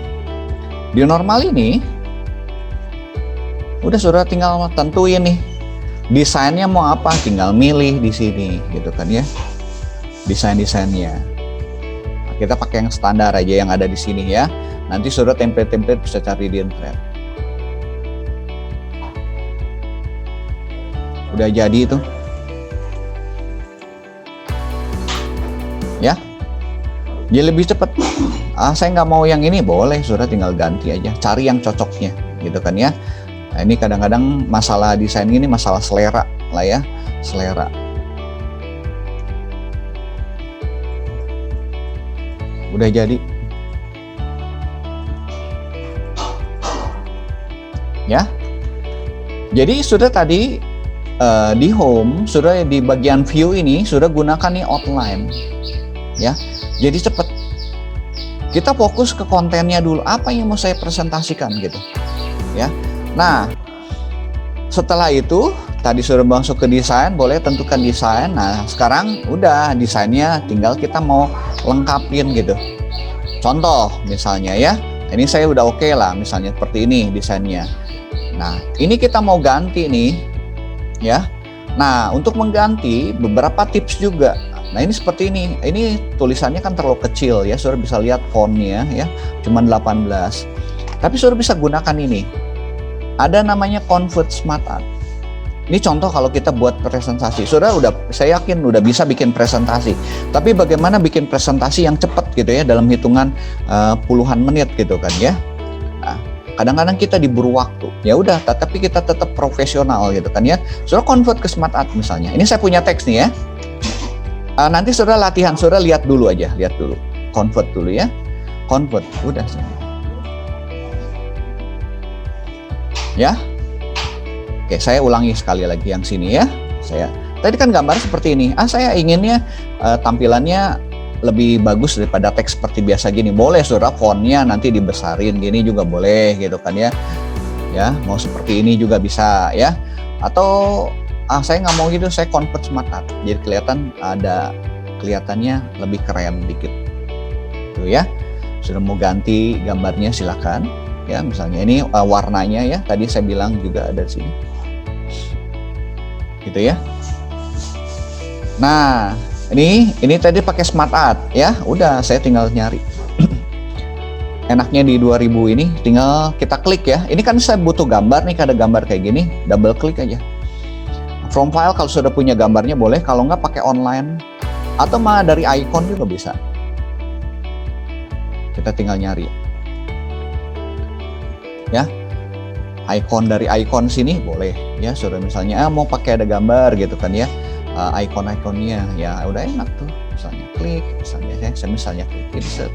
di normal ini udah saudara tinggal tentuin nih desainnya mau apa, tinggal milih di sini, gitu kan ya, desainnya. Nah, kita pakai yang standar aja yang ada di sini ya. Nanti saudara template bisa cari di internet. Udah jadi itu. Ya, Jadi lebih cepat. Saya nggak mau yang ini, boleh, saudara tinggal ganti aja, cari yang cocoknya, gitu kan ya. Nah, ini kadang-kadang masalah desain ini masalah selera lah ya, selera. Udah jadi. Ya. Jadi sudah tadi di home, sudah di bagian view ini sudah gunakan nih outline. Ya. Jadi cepat. Kita fokus ke kontennya dulu, apa yang mau saya presentasikan gitu. Ya. Nah, setelah itu tadi sudah masuk ke desain, boleh tentukan desain. Nah, sekarang udah desainnya tinggal kita mau lengkapin gitu. Contoh misalnya ya, ini saya udah oke lah, misalnya seperti ini desainnya. Nah, ini kita mau ganti nih, ya. Nah, untuk mengganti beberapa tips juga. Nah, ini seperti ini. Ini tulisannya kan terlalu kecil ya, saudara bisa lihat fontnya ya, cuma 18. Tapi saudara bisa gunakan ini. Ada namanya Convert Smart Art. Ini contoh kalau kita buat presentasi. Saudara saya yakin udah bisa bikin presentasi. Tapi bagaimana bikin presentasi yang cepat gitu ya, dalam hitungan puluhan menit gitu kan ya. Nah, kadang-kadang kita diburu waktu. Ya udah, tapi kita tetap profesional gitu kan ya. Saudara convert ke Smart Art misalnya. Ini saya punya teks nih ya. Nanti saudara latihan, saudara lihat dulu aja, lihat dulu. Convert dulu ya. Convert, udah sih. Ya. Oke, saya ulangi sekali lagi yang sini ya. Tadi kan gambar seperti ini. Saya inginnya tampilannya lebih bagus daripada teks seperti biasa gini. Boleh saudara, fontnya nanti dibesarin gini juga boleh gitu kan ya. Ya, mau seperti ini juga bisa ya. Atau saya nggak mau gitu, saya convert Smart Art. Jadi kelihatannya lebih keren dikit. Tuh ya. Sudah mau ganti gambarnya silakan. Ya, misalnya ini warnanya ya, tadi saya bilang juga ada di sini. Gitu ya. Nah, ini tadi pakai Smart Art ya. Udah, saya tinggal nyari. Enaknya di 2000 ini tinggal kita klik ya. Ini kan saya butuh gambar nih, ada gambar kayak gini, double klik aja. From file kalau sudah punya gambarnya boleh, kalau nggak pakai online atau mah dari icon juga bisa. Kita tinggal nyari. Ya, icon dari icon sini boleh ya, saudara misalnya mau pakai ada gambar gitu kan ya, icon-iconnya ya udah enak tuh, misalnya klik, misalnya saya misalnya klik insert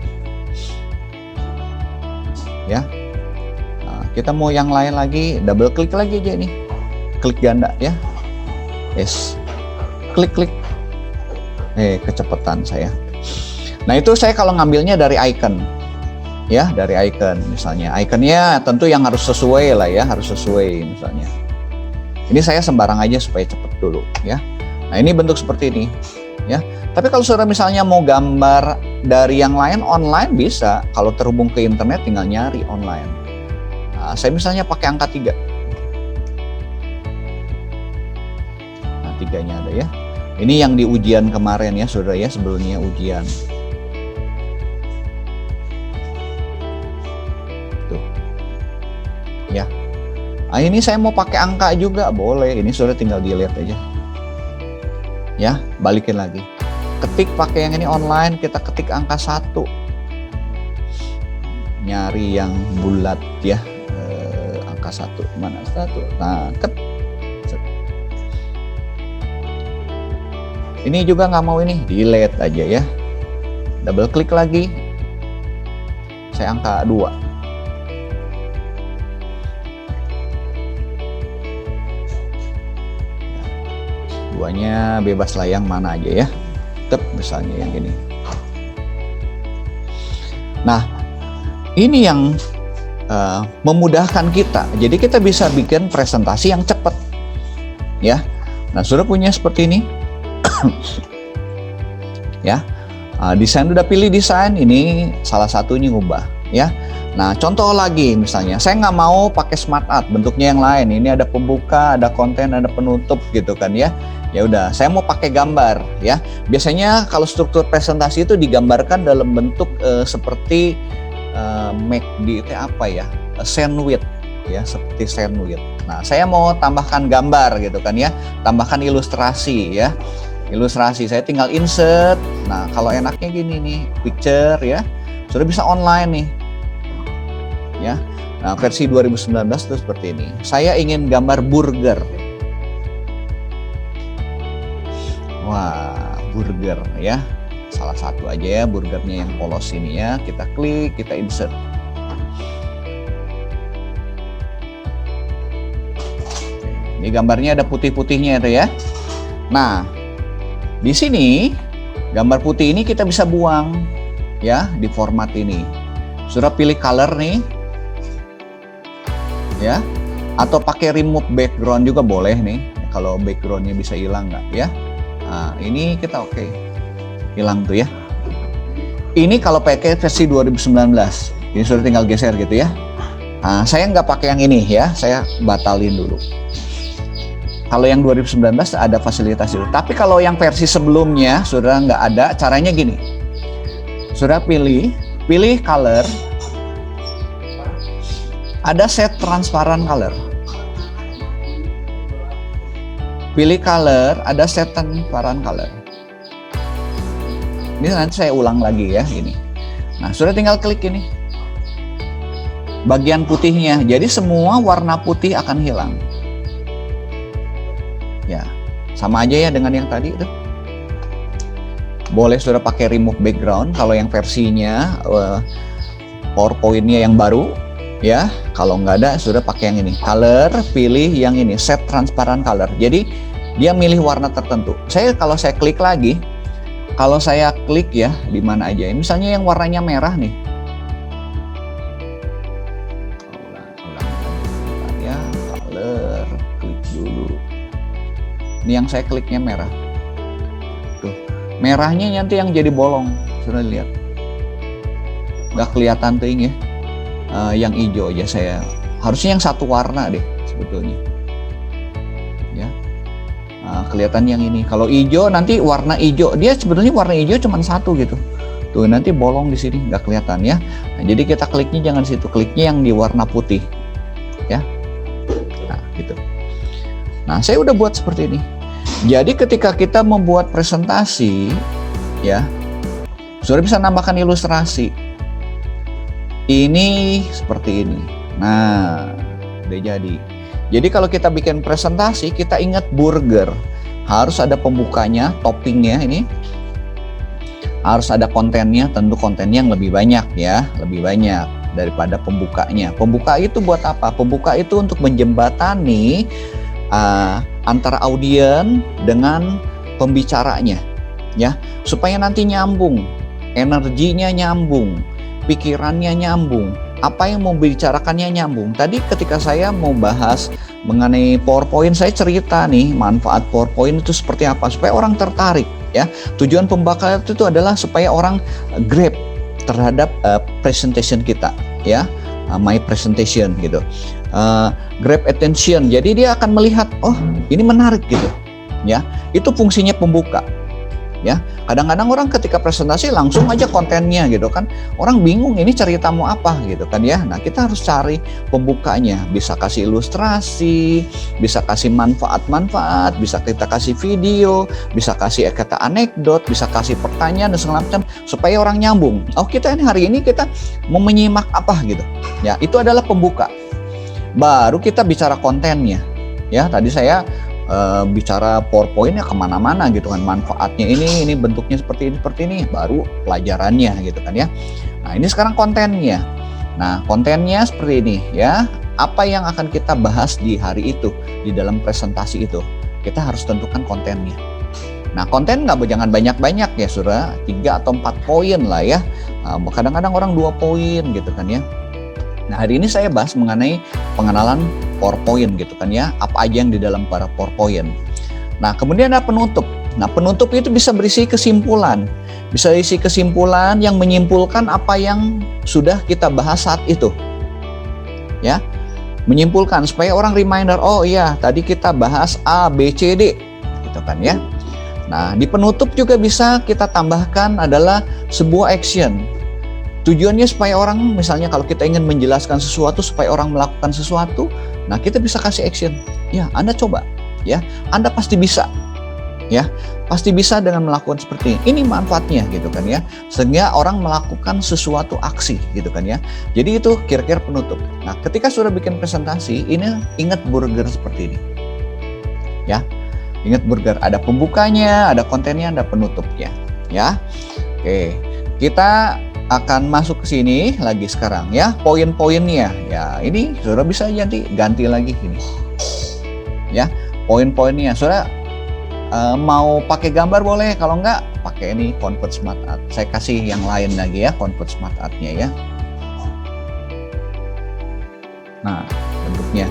ya. Nah, kita mau yang lain lagi, double klik lagi aja nih, klik ganda ya, yes, klik kecepatan saya. Nah, itu saya kalau ngambilnya dari icon ya, dari icon misalnya. Iconnya tentu yang harus sesuai lah ya, harus sesuai misalnya. Ini saya sembarang aja supaya cepet dulu ya. Nah, ini bentuk seperti ini ya. Tapi kalau saudara misalnya mau gambar dari yang lain online bisa. Kalau terhubung ke internet tinggal nyari online. Nah, saya misalnya pakai angka 3. Nah, 3-nya ada ya. Ini yang di ujian kemarin ya saudara ya, sebelumnya ujian. Ya, nah, ini saya mau pakai angka juga boleh. Ini sudah tinggal dilihat aja. Ya, balikin lagi. Ketik pakai yang ini online, kita ketik angka 1. Nyari yang bulat ya, angka 1 mana 1? Nah, ini juga nggak mau ini, delete aja ya. Double klik lagi. Saya angka 2. Duanya bebas lah, yang mana aja ya. Misalnya yang ini. Nah, ini yang memudahkan kita. Jadi kita bisa bikin presentasi yang cepat. Ya. Nah, sudah punya seperti ini. Ya. Desain udah pilih desain, ini salah satunya ngubah ya. Nah, contoh lagi misalnya, saya nggak mau pakai Smart Art, bentuknya yang lain. Ini ada pembuka, ada konten, ada penutup gitu kan ya. Ya udah, saya mau pakai gambar ya. Biasanya kalau struktur presentasi itu digambarkan dalam bentuk seperti sandwich ya, seperti sandwich. Nah, saya mau tambahkan gambar gitu kan ya, tambahkan ilustrasi ya. ilustrasi. Saya tinggal insert. Nah, kalau enaknya gini nih, picture ya. Sudah bisa online nih. Ya. Nah, versi 2019 itu seperti ini. Saya ingin gambar burger. Wah, burger ya. Salah satu aja ya, burgernya yang polos ini ya. Kita klik, kita insert. Ini gambarnya ada putih-putihnya itu ya. Nah, di sini gambar putih ini kita bisa buang ya di format ini. Sudah pilih color nih. Ya. Atau pakai remove background juga boleh nih. Kalau backgroundnya bisa hilang nggak ya. Nah, ini kita oke. Hilang tuh ya. Ini kalau pakai versi 2019. Ini sudah tinggal geser gitu ya. Nah, saya nggak pakai yang ini ya. Saya batalin dulu. Kalau yang 2019 ada fasilitas itu. Tapi kalau yang versi sebelumnya sudah nggak ada, caranya gini. Sudah pilih color. Ada set transparan color. Pilih color, ada set transparan color. Ini nanti saya ulang lagi ya ini. Nah, sudah tinggal klik ini. Bagian putihnya. Jadi semua warna putih akan hilang. Ya, sama aja ya dengan yang tadi itu. Boleh sudah pakai remove background kalau yang versinya PowerPoint-nya yang baru ya. Kalau nggak ada sudah pakai yang ini. Color, pilih yang ini set transparan color. Jadi dia milih warna tertentu. Kalau saya klik lagi, kalau saya klik ya di mana aja. Misalnya yang warnanya merah nih. Ya, color, klik dulu. Ini yang saya kliknya merah. Tuh, merahnya nanti yang jadi bolong. Sudah lihat. Nggak kelihatan tuh ya. Yang hijau aja saya. Harusnya yang satu warna deh sebetulnya. Ya. Nah, kelihatan yang ini. Kalau hijau nanti warna hijau. Dia sebetulnya warna hijau cuma satu gitu. Tuh nanti bolong di sini nggak kelihatan ya. Nah, jadi kita kliknya jangan situ. Kliknya yang di warna putih. Ya. Nah, gitu. Nah, saya udah buat seperti ini. Jadi ketika kita membuat presentasi, ya, sudah bisa nambahkan ilustrasi. Ini seperti ini. Nah, udah jadi. Jadi kalau kita bikin presentasi, kita ingat burger. Harus ada pembukanya, toppingnya ini. Harus ada kontennya, tentu kontennya yang lebih banyak ya, lebih banyak daripada pembukanya. Pembuka itu buat apa? Pembuka itu untuk menjembatani antara audien dengan pembicaranya ya, supaya nanti nyambung, energinya nyambung, pikirannya nyambung, apa yang mau bicarakannya nyambung. Tadi ketika saya mau bahas mengenai PowerPoint, saya cerita nih manfaat PowerPoint itu seperti apa supaya orang tertarik ya. Tujuan pembakaran itu adalah supaya orang grab terhadap presentation kita ya. My presentation gitu, grab attention. Jadi dia akan melihat, oh ini menarik gitu, ya. Itu fungsinya pembuka, ya. Kadang-kadang orang ketika presentasi langsung aja kontennya gitu kan, orang bingung ini cerita mau apa gitu kan ya. Nah kita harus cari pembukanya, bisa kasih ilustrasi, bisa kasih manfaat-manfaat, bisa kita kasih video, bisa kasih kata anekdot, bisa kasih pertanyaan dan segala macam supaya orang nyambung. Oh kita ini hari ini kita mau menyimak apa gitu, ya itu adalah pembuka. Baru kita bicara kontennya, ya tadi saya bicara PowerPoint-nya kemana-mana gitu kan, manfaatnya ini bentuknya seperti ini, baru pelajarannya gitu kan ya. Nah ini sekarang kontennya. Nah kontennya seperti ini ya, apa yang akan kita bahas di hari itu, di dalam presentasi itu, kita harus tentukan kontennya. Nah konten jangan banyak-banyak ya, sudah 3 atau 4 poin lah ya. Kadang-kadang orang 2 poin gitu kan ya. Nah hari ini saya bahas mengenai pengenalan PowerPoint gitu kan ya, apa aja yang di dalam para PowerPoint. Nah kemudian ada penutup. Nah penutup itu bisa berisi kesimpulan, bisa isi kesimpulan yang menyimpulkan apa yang sudah kita bahas saat itu, ya, menyimpulkan supaya orang reminder, oh iya tadi kita bahas A, B, C, D, gitu kan ya. Nah di penutup juga bisa kita tambahkan adalah sebuah action. Tujuannya supaya orang, misalnya kalau kita ingin menjelaskan sesuatu supaya orang melakukan sesuatu, nah kita bisa kasih action. Ya, Anda coba, ya, Anda pasti bisa. ya. Pasti bisa dengan melakukan seperti ini. Ini manfaatnya gitu kan ya. Sehingga orang melakukan sesuatu aksi gitu kan ya. Jadi itu kira-kira penutup. Nah, ketika sudah bikin presentasi, ini ingat burger seperti ini. Ya. Ingat burger, ada pembukanya, ada kontennya, ada penutupnya, ya. Oke. Kita akan masuk ke sini lagi sekarang ya. Poin-poinnya. Ya, ini Saudara bisa jadi ganti lagi ini. Ya, poin-poinnya. Saudara mau pakai gambar boleh, kalau enggak pakai ini Convert Smart Art. Saya kasih yang lain lagi ya, Convert Smart Art-nya ya. Nah, bentuknya.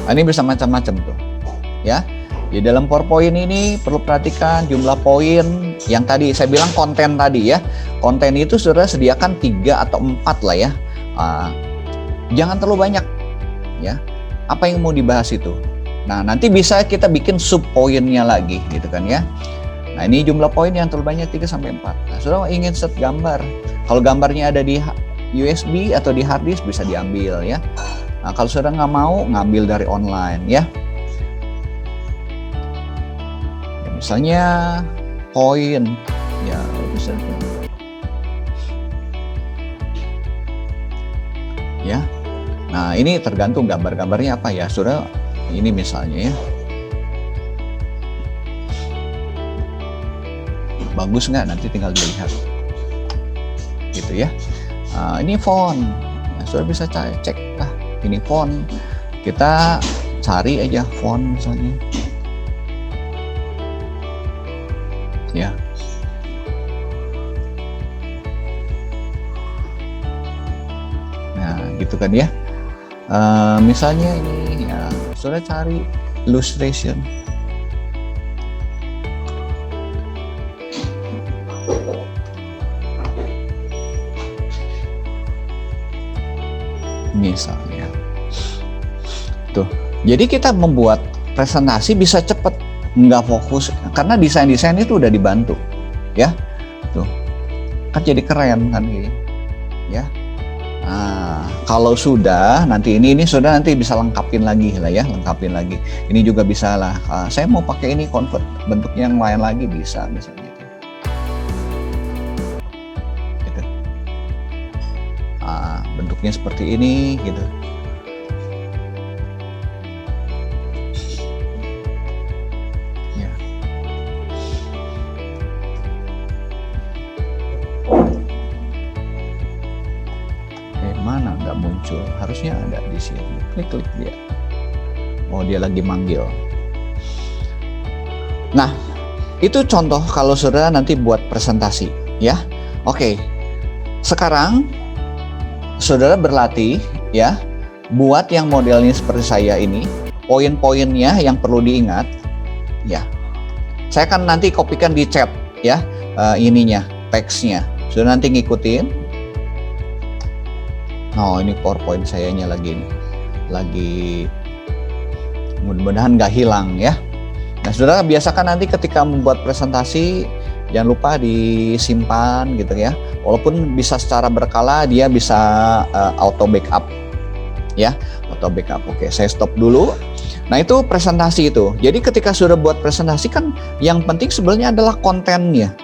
Ini bisa macam-macam tuh. Ya. Di dalam PowerPoint ini perlu perhatikan jumlah poin yang tadi saya bilang konten tadi ya. Konten itu Saudara sediakan 3 atau 4 lah ya. Jangan terlalu banyak ya. Apa yang mau dibahas itu? Nah, nanti bisa kita bikin sub poinnya lagi gitu kan ya. Nah, ini jumlah poin yang terlalu banyak 3 sampai 4. Nah, Saudara ingin set gambar. Kalau gambarnya ada di USB atau di hard disk bisa diambil ya. Nah, kalau Saudara nggak mau, ngambil dari online ya. Misalnya poin ya bisa ya. Nah, ini tergantung gambar-gambarnya apa ya. Saudara ini misalnya ya. Bagus nggak? Nanti tinggal dilihat. Gitu ya. Nah, ini font. Nah, Saudara bisa cek ini font. Kita cari aja font misalnya. Ya. Nah, gitu kan ya. Misalnya ini ya, Saudara cari illustration. Misalnya. Tuh. Jadi kita membuat presentasi bisa cepat, nggak fokus karena desain-desain itu udah dibantu ya. Tuh kan jadi keren kan gini ya. Nah, kalau sudah nanti ini sudah nanti bisa lengkapin lagi lah ya, lengkapin lagi. Ini juga bisa lah. Saya mau pakai ini convert bentuknya yang lain lagi bisa misalnya gitu. Bentuknya seperti ini gitu. Mana nggak muncul, harusnya ada di sini. Klik dia. Oh, dia lagi manggil. Nah, itu contoh kalau Saudara nanti buat presentasi ya. Oke. Sekarang Saudara berlatih ya, buat yang modelnya seperti saya ini, poin-poinnya yang perlu diingat ya. Saya akan nanti kopikan di chat ya, ininya, teksnya. Saudara nanti ngikutin. Oh, ini PowerPoint sayanya lagi mudah-mudahan nggak hilang ya. Nah, Saudara biasakan nanti ketika membuat presentasi jangan lupa disimpan gitu ya. Walaupun bisa secara berkala, dia bisa auto backup ya, auto backup. Oke, saya stop dulu. Nah, itu presentasi itu. Jadi ketika sudah buat presentasi kan yang penting sebenarnya adalah kontennya.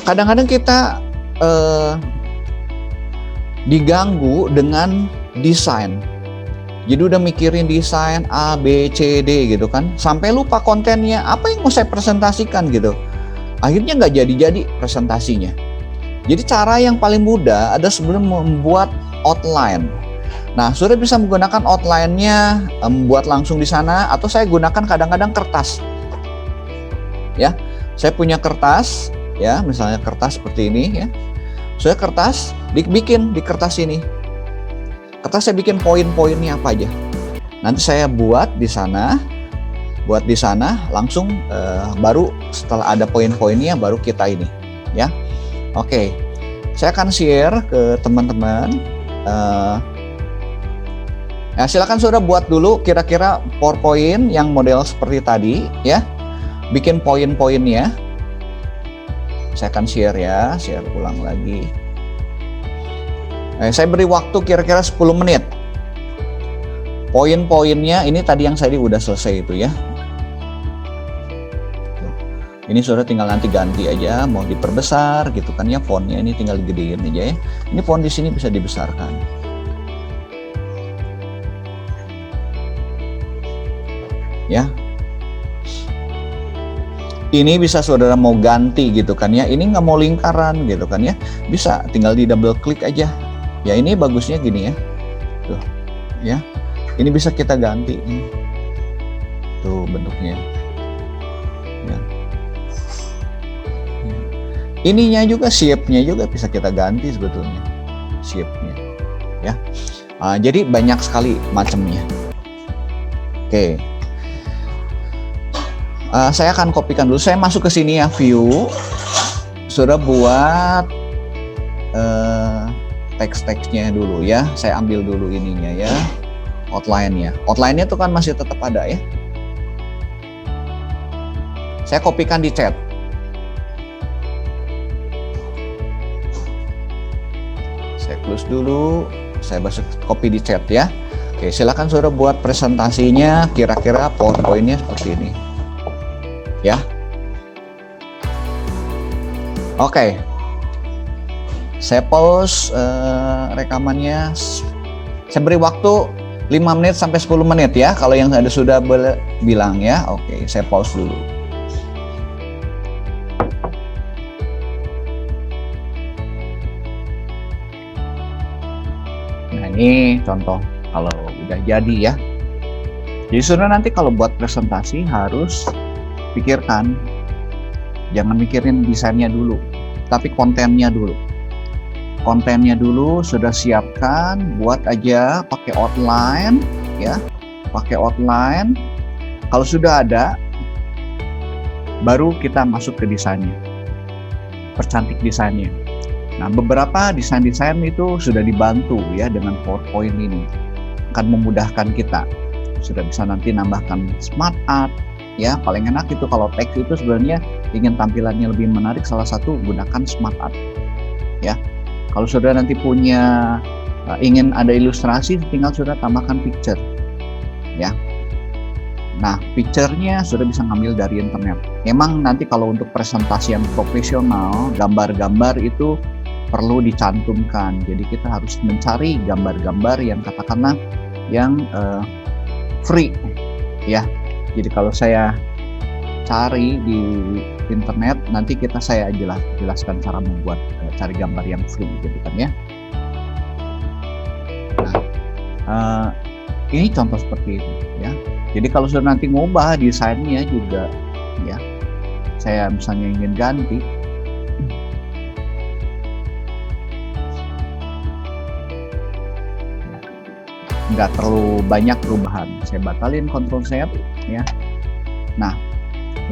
Kadang-kadang kita diganggu dengan desain. Jadi udah mikirin desain A, B, C, D gitu kan. Sampai lupa kontennya, apa yang mau saya presentasikan gitu. Akhirnya nggak jadi-jadi presentasinya. Jadi cara yang paling mudah ada sebelum membuat outline. Nah, Saudara bisa menggunakan outline-nya, membuat langsung di sana, atau saya gunakan kadang-kadang kertas. Ya, saya punya kertas, ya, misalnya kertas seperti ini ya. Saya kertas dibikin di kertas ini. Kertas saya bikin poin-poinnya apa aja. Nanti saya buat di sana, langsung baru setelah ada poin-poinnya baru kita ini, ya. Oke, saya akan share ke teman-teman. Nah, silakan Saudara buat dulu kira-kira PowerPoint yang model seperti tadi, ya. Bikin poin-poinnya. Saya akan share ya, share ulang lagi. Saya beri waktu kira-kira 10 menit. Poin-poinnya ini tadi yang saya udah selesai itu ya. Ini saudara tinggal nanti ganti aja, mau diperbesar gitu kan ya, fontnya ini tinggal digedein aja ya. Ini font di sini bisa dibesarkan. Ya. Ini bisa saudara mau ganti gitu kan ya, ini nggak mau lingkaran gitu kan ya, bisa tinggal di double klik aja. Ya ini bagusnya gini ya, tuh ya, ini bisa kita ganti. Tuh bentuknya. Ya. Ininya juga, shape-nya juga bisa kita ganti sebetulnya, shape-nya ya. Jadi banyak sekali macamnya. Oke, saya akan kopikan dulu. Saya masuk ke sini ya, view. Sudah buat teks-teksnya dulu ya. Saya ambil dulu ininya ya, outline-nya. Outline-nya tuh kan masih tetap ada ya. Saya kopikan di chat. Saya close dulu, saya copy di chat ya. Oke, silakan saudara buat presentasinya, kira-kira PowerPoint-nya seperti ini. Ya. Oke. Saya pause rekamannya. Saya beri waktu 5 menit sampai 10 menit ya, kalau yang ada sudah bilang ya. Oke, saya pause dulu. Nah, ini contoh kalau udah jadi ya. Jadi saudara nanti kalau buat presentasi harus pikirkan, jangan mikirin desainnya dulu, tapi kontennya dulu. Kontennya dulu sudah siapkan, buat aja pakai outline ya, pakai outline. Kalau sudah ada, baru kita masuk ke desainnya, percantik desainnya. Nah, beberapa desain-desain itu sudah dibantu ya dengan PowerPoint ini, akan memudahkan kita. Sudah bisa nanti nambahkan smart art ya, paling enak itu kalau teks itu sebenarnya ingin tampilannya lebih menarik, salah satu gunakan smart art ya. Kalau sudah nanti punya ingin ada ilustrasi, tinggal sudah tambahkan picture ya. Nah, picture-nya sudah bisa ngambil dari internet. Memang nanti kalau untuk presentasi yang profesional, gambar-gambar itu perlu dicantumkan. Jadi kita harus mencari gambar-gambar yang katakanlah yang free ya. Jadi kalau saya cari di internet, nanti saya jelaskan cara membuat cari gambar yang free gitu kan ya. Nah, ini contoh seperti itu ya. Jadi kalau sudah nanti ngubah desainnya juga ya, saya misalnya ingin ganti, nggak terlalu banyak perubahan, saya batalin, Ctrl Z ya. Nah,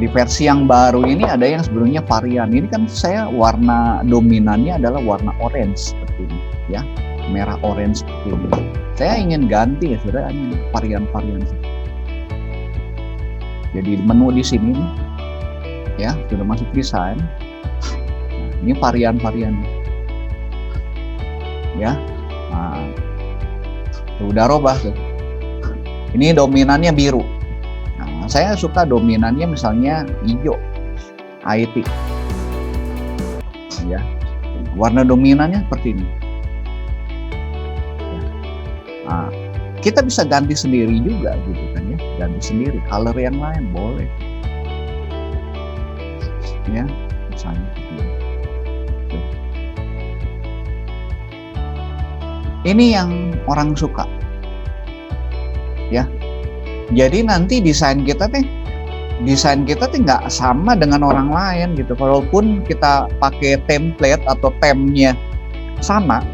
di versi yang baru ini ada yang sebelumnya varian. Ini kan saya warna dominannya adalah warna orange seperti ini ya, merah orange seperti ini. Saya ingin ganti ya saudara, ini varian-varian. Jadi menu di sini ya, sudah masuk desain. Nah, ini varian-varian ya. Nah, udah robah tuh. Ini dominannya biru. Nah, saya suka dominannya misalnya hijau, IT. Ya. Warna dominannya seperti ini. Nah, kita bisa ganti sendiri juga gitu kan ya, ganti sendiri color yang lain boleh. Ya, misalnya begini. Ini yang orang suka. Ya. Jadi nanti desain kita nggak sama dengan orang lain gitu. Walaupun kita pakai template atau temnya sama,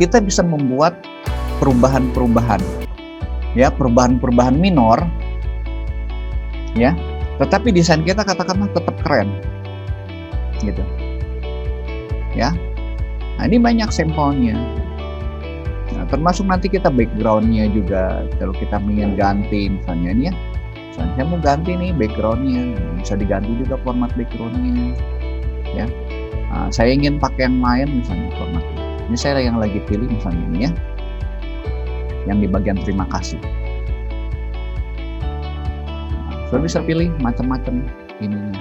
kita bisa membuat perubahan-perubahan ya, perubahan-perubahan minor ya, tetapi desain kita katakanlah tetap keren gitu ya. Nah, ini banyak sampelnya. Nah, termasuk nanti kita backgroundnya juga, kalau kita ingin ganti misalnya ini ya, misalnya saya mau ganti nih backgroundnya, bisa diganti juga format backgroundnya ya. Nah, saya ingin pakai yang lain misalnya formatnya. Ini saya yang lagi pilih misalnya ini ya, yang di bagian terima kasih. Nah, sudah bisa pilih macam-macam ininya,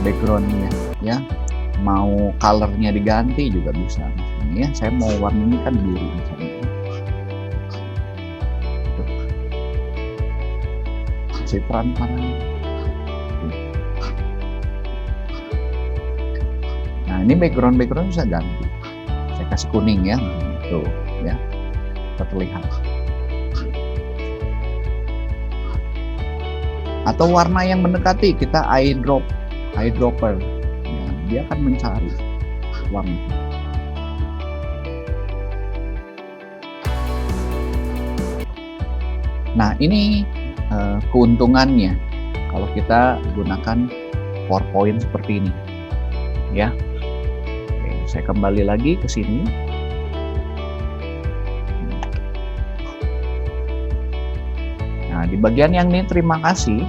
backgroundnya ya. Mau colornya diganti juga bisa. Misalnya ya, saya mau warna ini kan biru misalnya. Kasih transparan. Nah ini background bisa ganti. Saya kasih kuning ya, tuh ya, terlihat. Atau warna yang mendekati, kita eyedropper, ya, dia akan mencari warna. Nah ini keuntungannya kalau kita gunakan PowerPoint seperti ini, ya. Oke, saya kembali lagi ke sini. Nah, di bagian yang ini terima kasih.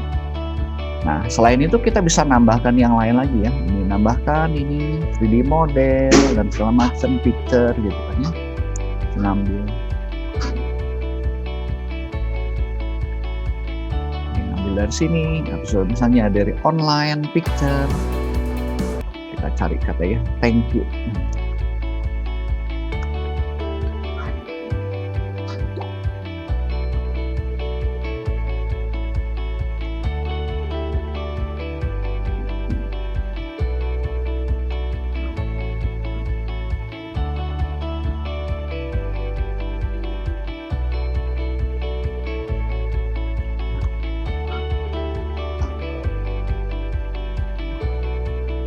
Nah, selain itu kita bisa nambahkan yang lain lagi ya. Ini nambahkan ini 3D model dan segala macam picture gitu kan ya. Ngambil. Ini ngambil dari sini atau misalnya dari online picture. Kita cari kata ya, thank you.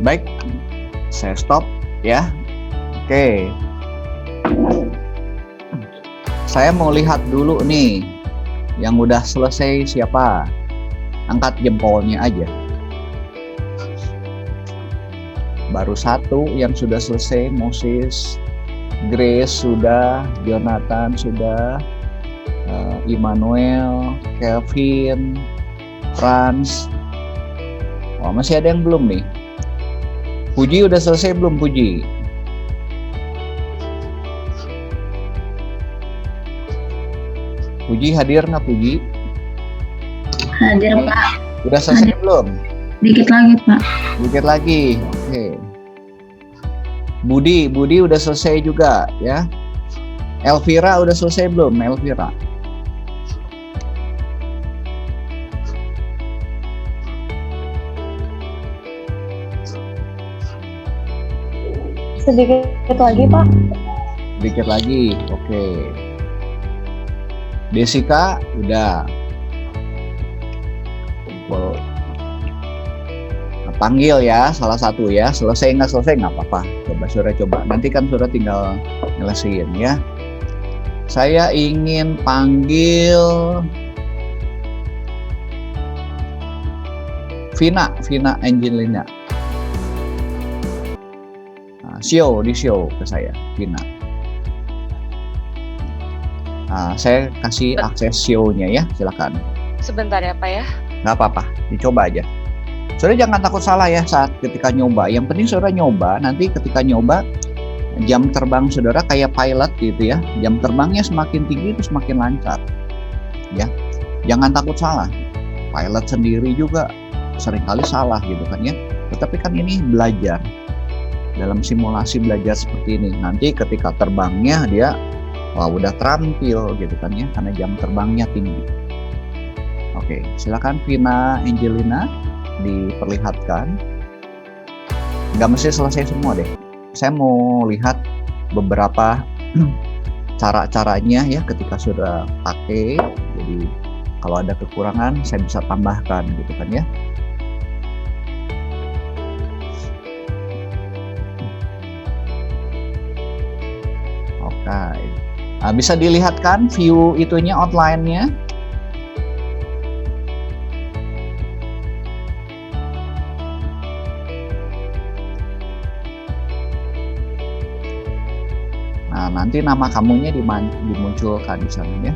Baik, saya stop ya. Oke. Saya mau lihat dulu nih, yang udah selesai siapa? Angkat jempolnya aja. Baru satu yang sudah selesai, Moses, Grace sudah, Jonathan sudah, Immanuel, Kelvin, Franz. Oh, masih ada yang belum nih? Puji udah selesai belum, Puji? Puji hadir nggak, Puji? Hadir, Pak. Udah selesai belum? Dikit lagi, Pak. Dikit lagi, oke. Budi udah selesai juga ya. Elvira udah selesai belum, Elvira? Sedikit lagi, Pak. Dikit lagi, oke. Desika udah. Kumpul. Nah, panggil ya, salah satu ya. Selesai nggak apa-apa. Coba Surya coba. Nanti kan Surya tinggal nyelesain ya. Saya ingin panggil Vina Angelina. Show ke saya, Vina. Saya kasih akses show-nya ya, silakan. Sebentar ya Pak ya. Nggak apa-apa, dicoba aja. Saudara jangan takut salah ya saat ketika nyoba. Yang penting saudara nyoba, nanti ketika nyoba jam terbang saudara kayak pilot gitu ya. Jam terbangnya semakin tinggi itu semakin lancar. Ya, jangan takut salah. Pilot sendiri juga seringkali salah gitu kan ya. Tetapi kan ini belajar. Dalam simulasi belajar seperti ini, nanti ketika terbangnya dia udah terampil gitu kan ya, karena jam terbangnya tinggi. Oke, silakan Vina Angelina diperlihatkan. Nggak mesti selesai semua deh. Saya mau lihat beberapa cara-caranya ya ketika sudah pakai. Jadi kalau ada kekurangan saya bisa tambahkan gitu kan ya. Nah, bisa dilihatkan view itunya, outline-nya. Nah, nanti nama kamunya dimunculkan di sana ya.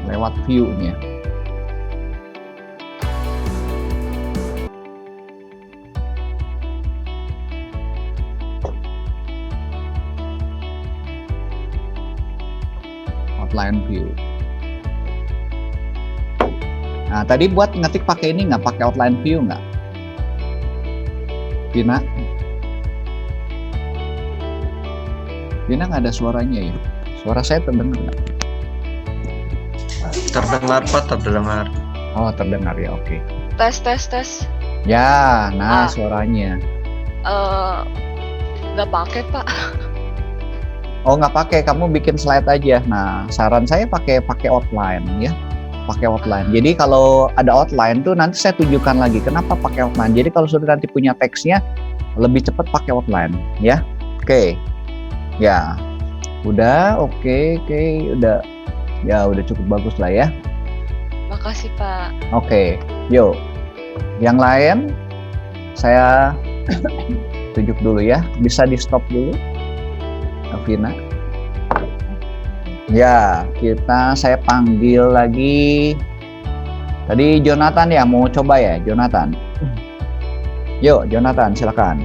Lewat view-nya. Outline view. Nah, tadi buat ngetik pakai ini nggak? Pakai outline view nggak? Vina? Vina nggak ada suaranya ya? Suara saya terdengar nggak? Terdengar Pak, terdengar. Oh, terdengar ya, oke. Tes. Ya, nah Ah. suaranya. Nggak pakai Pak. Oh, nggak pakai, kamu bikin slide aja. Nah, saran saya pakai outline ya. Pakai outline. Jadi kalau ada outline tuh nanti saya tunjukkan lagi kenapa pakai outline. Jadi kalau sudah nanti punya teksnya lebih cepat pakai outline ya. Oke. Ya. Udah, oke, udah. Ya, udah cukup bagus lah ya. Makasih Pak. Oke. Yuk. Yang lain saya tunjuk dulu ya. Bisa di-stop dulu. Vina. Ya, saya panggil lagi. Tadi Jonathan ya, mau coba ya, Jonathan. Yuk, Jonathan, silakan.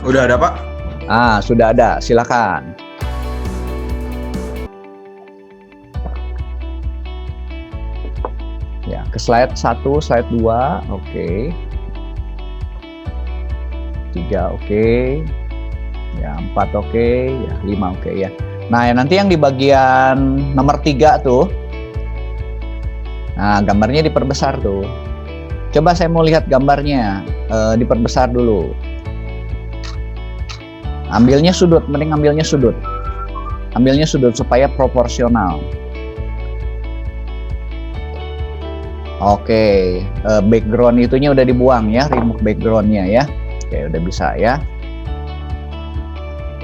Udah ada Pak? Sudah ada, silakan. Ya, ke slide 1, slide 2, oke. 3, oke. Ya, 4, oke. Ya, 5, oke ya. Nah, nanti yang di bagian nomor 3 tuh. Nah, gambarnya diperbesar tuh. Coba saya mau lihat gambarnya, diperbesar dulu. Ambilnya sudut, mending ambilnya sudut. Ambilnya sudut supaya proporsional. Oke, background itunya udah dibuang ya, remove backgroundnya ya. Oke, udah bisa ya.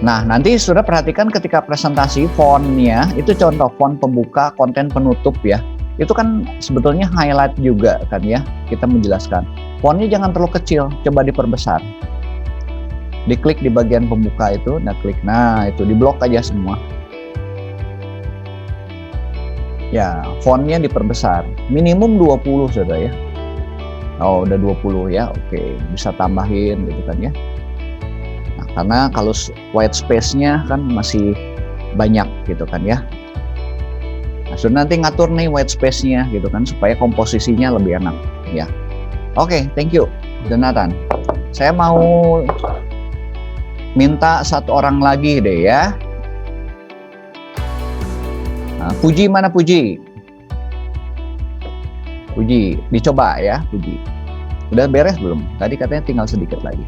Nah, nanti sudah perhatikan ketika presentasi fontnya, itu contoh font pembuka, konten penutup ya. Itu kan sebetulnya highlight juga kan ya, kita menjelaskan. Fontnya jangan terlalu kecil, coba diperbesar. Diklik di bagian pembuka itu, nah itu diblok aja semua. Ya, fontnya diperbesar. Minimum 20 sudah ya. Oh, udah 20 ya. Oke, bisa tambahin gitu kan ya. Nah, karena kalau white space-nya kan masih banyak gitu kan ya. Nah, sudah nanti ngatur nih white space-nya gitu kan supaya komposisinya lebih enak ya. Oke, thank you Jonathan. Saya mau minta satu orang lagi deh ya. Nah, Puji mana Puji? Puji, dicoba ya Puji. Udah beres belum? Tadi katanya tinggal sedikit lagi.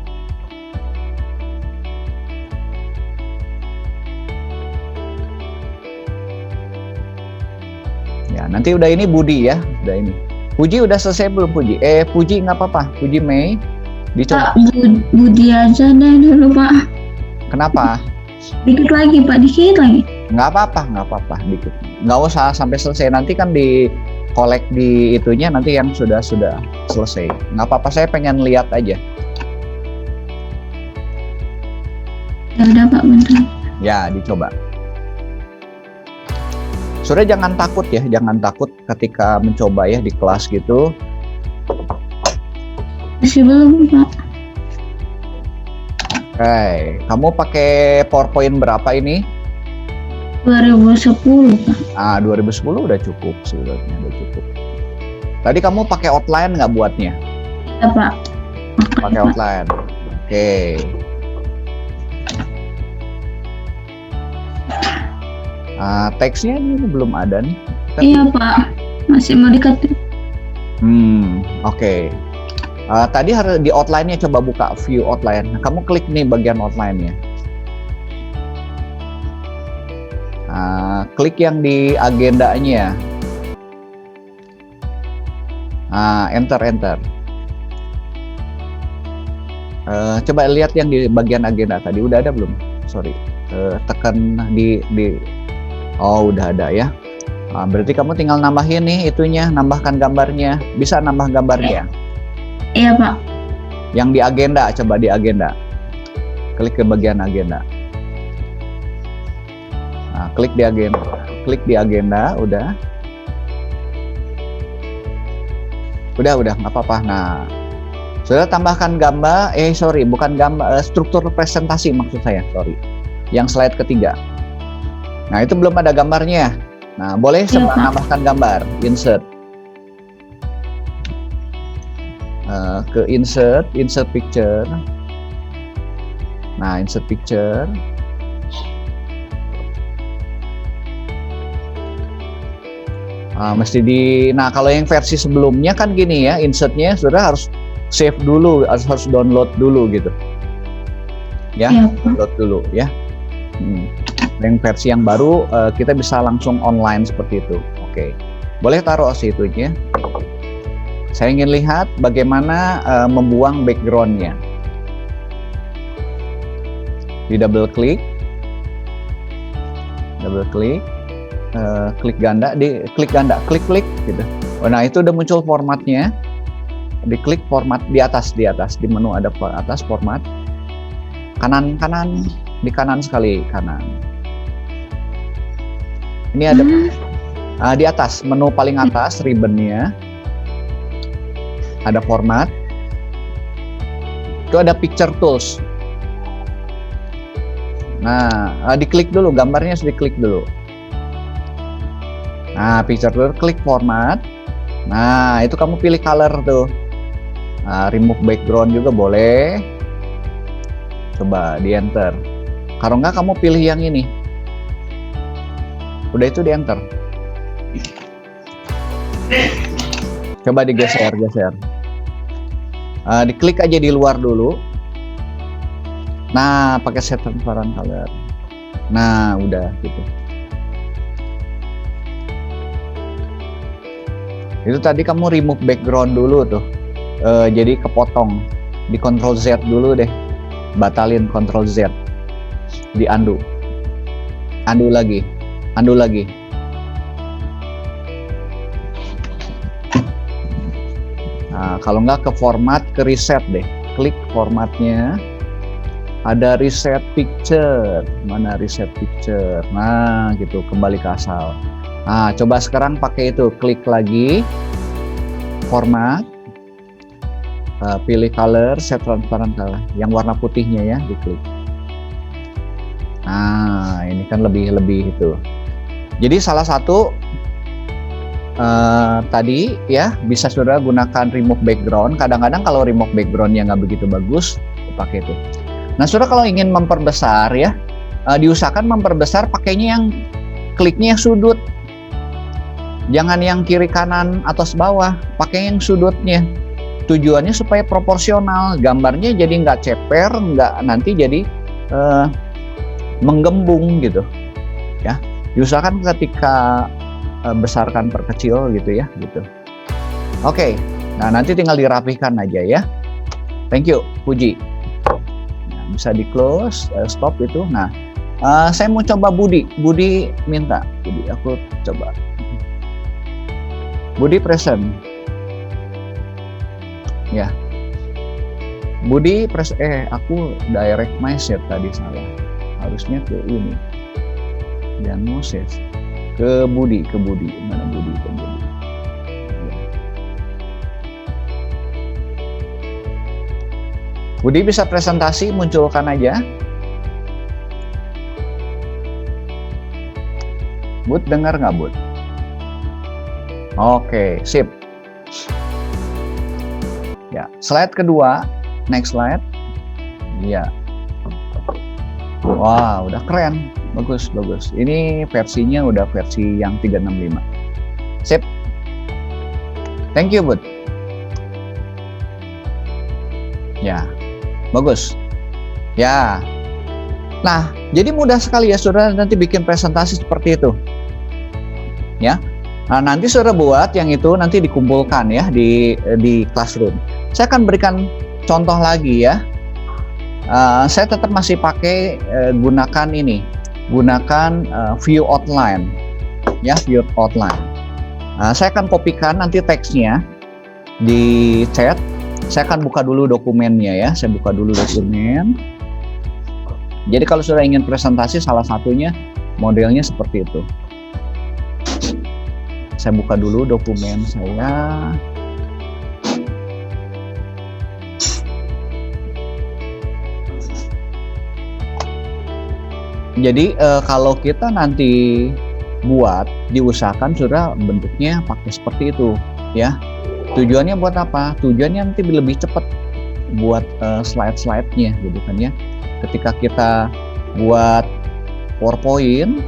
Ya, nanti udah ini Budi ya, udah ini. Puji udah selesai belum Puji? Puji nggak apa-apa, Puji Mei dicoba. Pak, Budi aja deh dulu Pak. Kenapa? Dikit lagi Pak, dikit lagi. Nggak apa-apa, dikit. Nggak usah sampai selesai, nanti kan di collect di itunya nanti yang sudah selesai. Nggak apa-apa, saya pengen lihat aja. Ya udah Pak, bentar. Ya, dicoba. Sudah jangan takut ya, jangan takut ketika mencoba ya di kelas gitu. Masih belum Pak. Oke, kamu pakai PowerPoint berapa ini? 2010 Pak. 2010 udah cukup sebenarnya, udah cukup. Tadi kamu pakai outline nggak buatnya? Ya Pak. Pakai outline. Oke. Teksnya ini belum ada nih. Iya Pak, masih mau diketik. Oke. Tadi harus di outline-nya, coba buka view outline. Nah, kamu klik nih bagian outline-nya. Klik yang di agendanya. Enter. Coba lihat yang di bagian agenda tadi, udah ada belum? Sorry. Tekan di oh, udah ada ya. Berarti kamu tinggal nambahin nih itunya, nambahkan gambarnya. Bisa nambah gambarnya. Iya Pak. Yang di agenda, coba di agenda. Klik ke bagian agenda. Klik di agenda, udah. Udah, nggak apa-apa. Nah, Sudah tambahkan gambar, bukan gambar, struktur presentasi maksud saya, sorry. Yang slide ketiga. Nah, itu belum ada gambarnya. Nah, boleh Iya, Pak. tambahkan gambar, insert. Ke insert picture. Nah, insert picture. Nah, kalau yang versi sebelumnya kan gini ya, insertnya sudah harus save dulu, harus download dulu gitu. Ya, Iya, Pak. download dulu ya. Yang versi yang baru kita bisa langsung online seperti itu. Oke. Boleh taruh situnya. Saya ingin lihat bagaimana membuang background-nya. Di double klik, klik ganda, klik gitu. Nah, itu udah muncul formatnya. Diklik format di atas di menu ada atas format. Kanan di kanan sekali kanan. Ini ada di atas menu paling atas ribbonnya. Ada format. Itu ada picture tools. Nah, diklik dulu, gambarnya harus diklik dulu. Nah, picture tools, klik format. Nah, itu kamu pilih color tuh. Nah, remove background juga boleh. Coba di enter. Kalau enggak kamu pilih yang ini. Udah itu di enter. Coba digeser. Diklik aja di luar dulu. Nah, pakai set transparent color. Nah, udah gitu. Itu tadi kamu remove background dulu tuh. Jadi kepotong. Di Ctrl Z dulu deh. Batalin Ctrl Z. Di undo. Undo lagi. Nah, kalau nggak ke format, ke reset deh. Klik formatnya. Ada reset picture. Mana reset picture? Nah, gitu. Kembali ke asal. Nah, coba sekarang pakai itu. Klik lagi. Format. Pilih color, set transparent color. Yang warna putihnya ya, diklik. Nah, ini kan lebih itu. Jadi salah satu tadi ya bisa saudara gunakan remove background. Kadang-kadang kalau remove backgroundnya nggak begitu bagus, pakai itu. Nah, saudara kalau ingin memperbesar ya, diusahakan memperbesar pakainya yang kliknya yang sudut. Jangan yang kiri kanan atas bawah, pakai yang sudutnya. Tujuannya supaya proporsional, gambarnya jadi nggak ceper, nggak nanti jadi menggembung gitu. Ya, diusahakan ketika besarkan perkecil gitu ya, gitu. Oke, nah nanti tinggal dirapihkan aja ya. Thank you, Puji. Nah, bisa di close, stop itu. Nah, saya mau coba Budi minta, Budi aku coba. Budi present. Ya. Budi aku direct my set tadi salah. Harusnya ke ini. Dan Moses. Ke Budi. Mana Budi? Ke Budi. Ya. Budi bisa presentasi, munculkan aja. Bud, dengar nggak Bud? Oke, sip. Ya, slide kedua, next slide. Ya. Wah, udah keren. Bagus. Ini versinya udah versi yang 365. Sip. Thank you, Bud. Ya, bagus. Ya. Nah, jadi mudah sekali ya, saudara nanti bikin presentasi seperti itu. Ya. Nah, nanti saudara buat yang itu nanti dikumpulkan ya di classroom. Saya akan berikan contoh lagi ya. Saya tetap masih pakai gunakan view outline ya, view outline. Saya akan kopikan nanti teksnya di chat. Saya akan buka dulu dokumennya ya. Saya buka dulu dokumen. Jadi kalau sudah ingin presentasi salah satunya modelnya seperti itu. Saya buka dulu dokumen saya. Jadi kalau kita nanti buat, diusahakan sudah bentuknya pakai seperti itu ya. Tujuannya buat apa? Tujuannya nanti lebih cepat buat slide-slide-nya gitu kan ya. Ketika kita buat PowerPoint,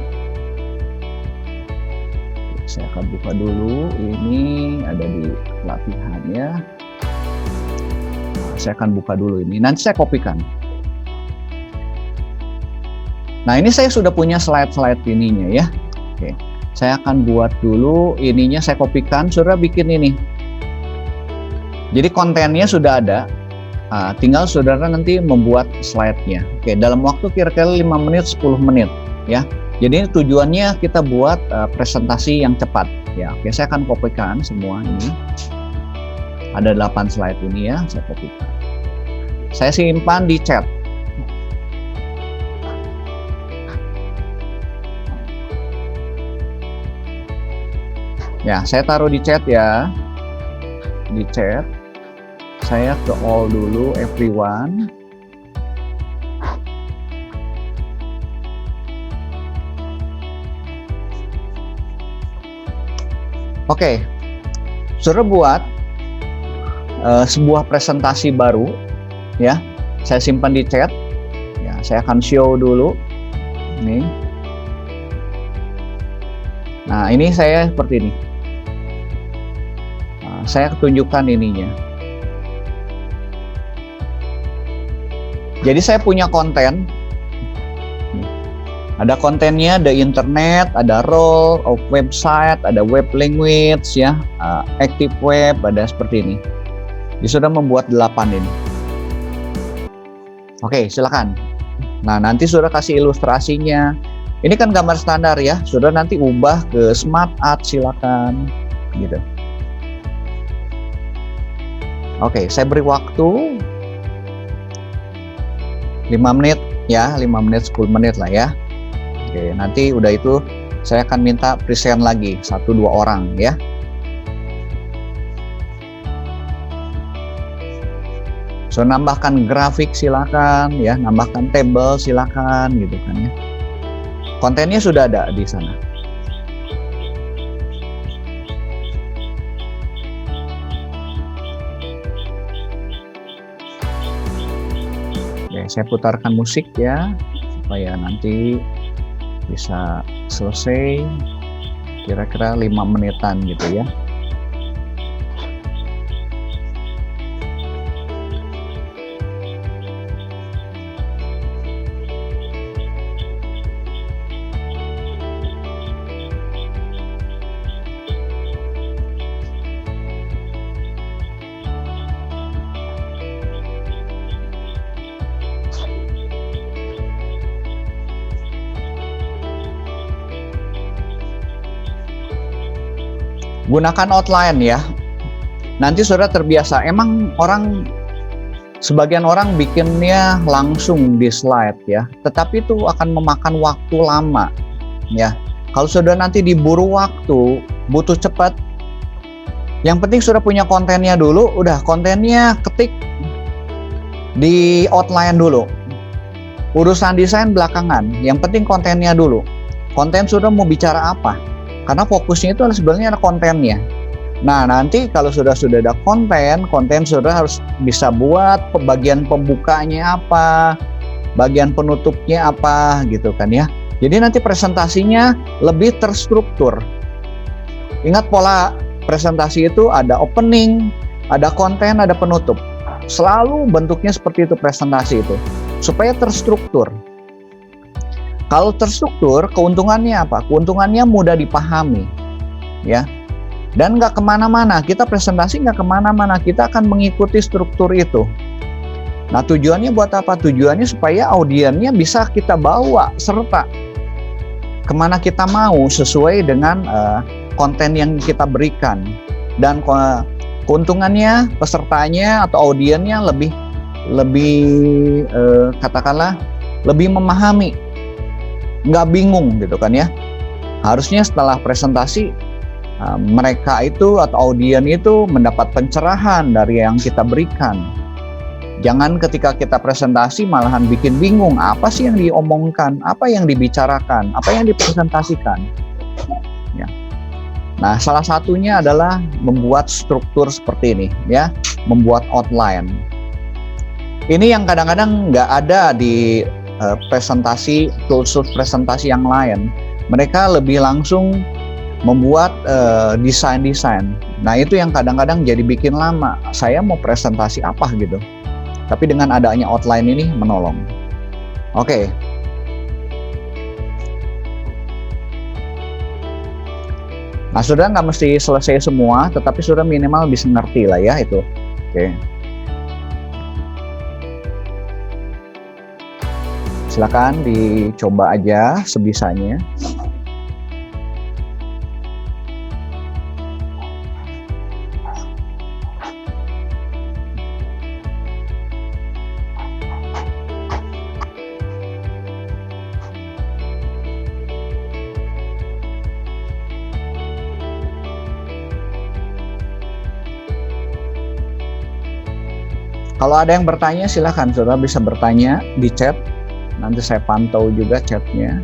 saya akan buka dulu, ini ada di pelatihan ya. Saya akan buka dulu ini, nanti saya kopikan. Nah ini saya sudah punya slide-slide ininya ya. Oke, saya akan buat dulu ininya, saya kopikan, sudah bikin ini. Jadi kontennya sudah ada, tinggal saudara nanti membuat slide-nya. Oke, dalam waktu kira-kira 5 menit, 10 menit ya. Jadi tujuannya kita buat presentasi yang cepat ya. Oke, saya akan kopikan semua ini. Ada 8 slide ini ya, saya kopikan. Saya simpan di chat. Ya, saya taruh di chat ya. Di chat. Saya ke all dulu, everyone. Oke, sudah buat sebuah presentasi baru ya. Saya simpan di chat. Ya, saya akan show dulu. Ini. Nah, ini saya seperti ini. Saya tunjukkan ininya. Jadi saya punya konten. Ada kontennya, ada internet, ada role of website, ada web language ya, active web, ada seperti ini. Dia sudah membuat 8 ini. Oke, silakan. Nah, nanti sudah kasih ilustrasinya. Ini kan gambar standar ya. Sudah nanti ubah ke smart art, silakan. Gitu. Oke, saya beri waktu 5 menit ya, 5 menit 10 menit lah ya. Oke, nanti udah itu saya akan minta present lagi 1-2 orang ya. So nambahkan grafik silakan ya, nambahkan table silakan gitu kan ya. Kontennya sudah ada di sana. Oke, saya putarkan musik ya supaya nanti bisa selesai kira-kira 5 menitan gitu ya. Gunakan outline ya. Nanti sudah terbiasa. Emang sebagian orang bikinnya langsung di slide ya. Tetapi itu akan memakan waktu lama ya. Kalau sudah nanti diburu waktu, butuh cepat. Yang penting sudah punya kontennya dulu. Udah kontennya ketik di outline dulu. Urusan desain belakangan. Yang penting kontennya dulu. Konten sudah mau bicara apa? Karena fokusnya itu sebenarnya ada kontennya. Nah, nanti kalau sudah ada konten sudah harus bisa buat bagian pembukanya apa, bagian penutupnya apa gitu kan ya. Jadi nanti presentasinya lebih terstruktur. Ingat pola presentasi itu ada opening, ada konten, ada penutup. Selalu bentuknya seperti itu presentasi itu. Supaya terstruktur. Kalau terstruktur, keuntungannya apa? Keuntungannya mudah dipahami, ya. Dan nggak kemana-mana. Kita presentasi nggak kemana-mana. Kita akan mengikuti struktur itu. Nah, tujuannya buat apa? Tujuannya supaya audiennya bisa kita bawa serta kemana kita mau sesuai dengan konten yang kita berikan. Dan keuntungannya pesertanya atau audiennya lebih katakanlah lebih memahami. Nggak bingung gitu kan ya. Harusnya setelah presentasi mereka itu atau audien itu mendapat pencerahan dari yang kita berikan. Jangan ketika kita presentasi malahan bikin bingung apa sih yang diomongkan, apa yang dibicarakan, apa yang dipresentasikan. Ya. Nah, salah satunya adalah membuat struktur seperti ini, ya, membuat outline. Ini yang kadang-kadang nggak ada di presentasi, tools presentasi yang lain. Mereka lebih langsung membuat desain-desain. Nah, itu yang kadang-kadang jadi bikin lama. Saya mau presentasi apa gitu. Tapi dengan adanya outline ini menolong. Oke. Nah, saudara nggak mesti selesai semua, tetapi saudara minimal bisa ngerti lah ya itu. Oke. Silakan dicoba aja sebisanya. Kalau ada yang bertanya silahkan, saudara bisa bertanya di chat. Nanti saya pantau juga chatnya.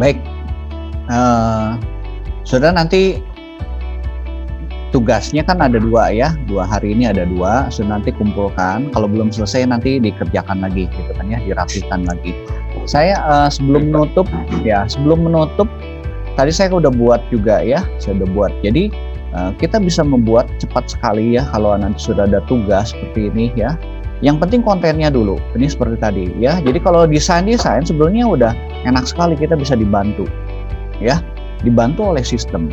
Baik, saudara nanti tugasnya kan ada 2 ya, 2 hari ini ada 2, saudara nanti kumpulkan, kalau belum selesai nanti dikerjakan lagi gitu kan ya, dirapikan lagi. Saya sebelum menutup, tadi saya udah buat juga ya, saya udah buat. Jadi kita bisa membuat cepat sekali ya kalau nanti sudah ada tugas seperti ini ya. Yang penting kontennya dulu, ini seperti tadi ya. Jadi kalau desain sebenarnya udah enak sekali, kita bisa dibantu ya, dibantu oleh sistem.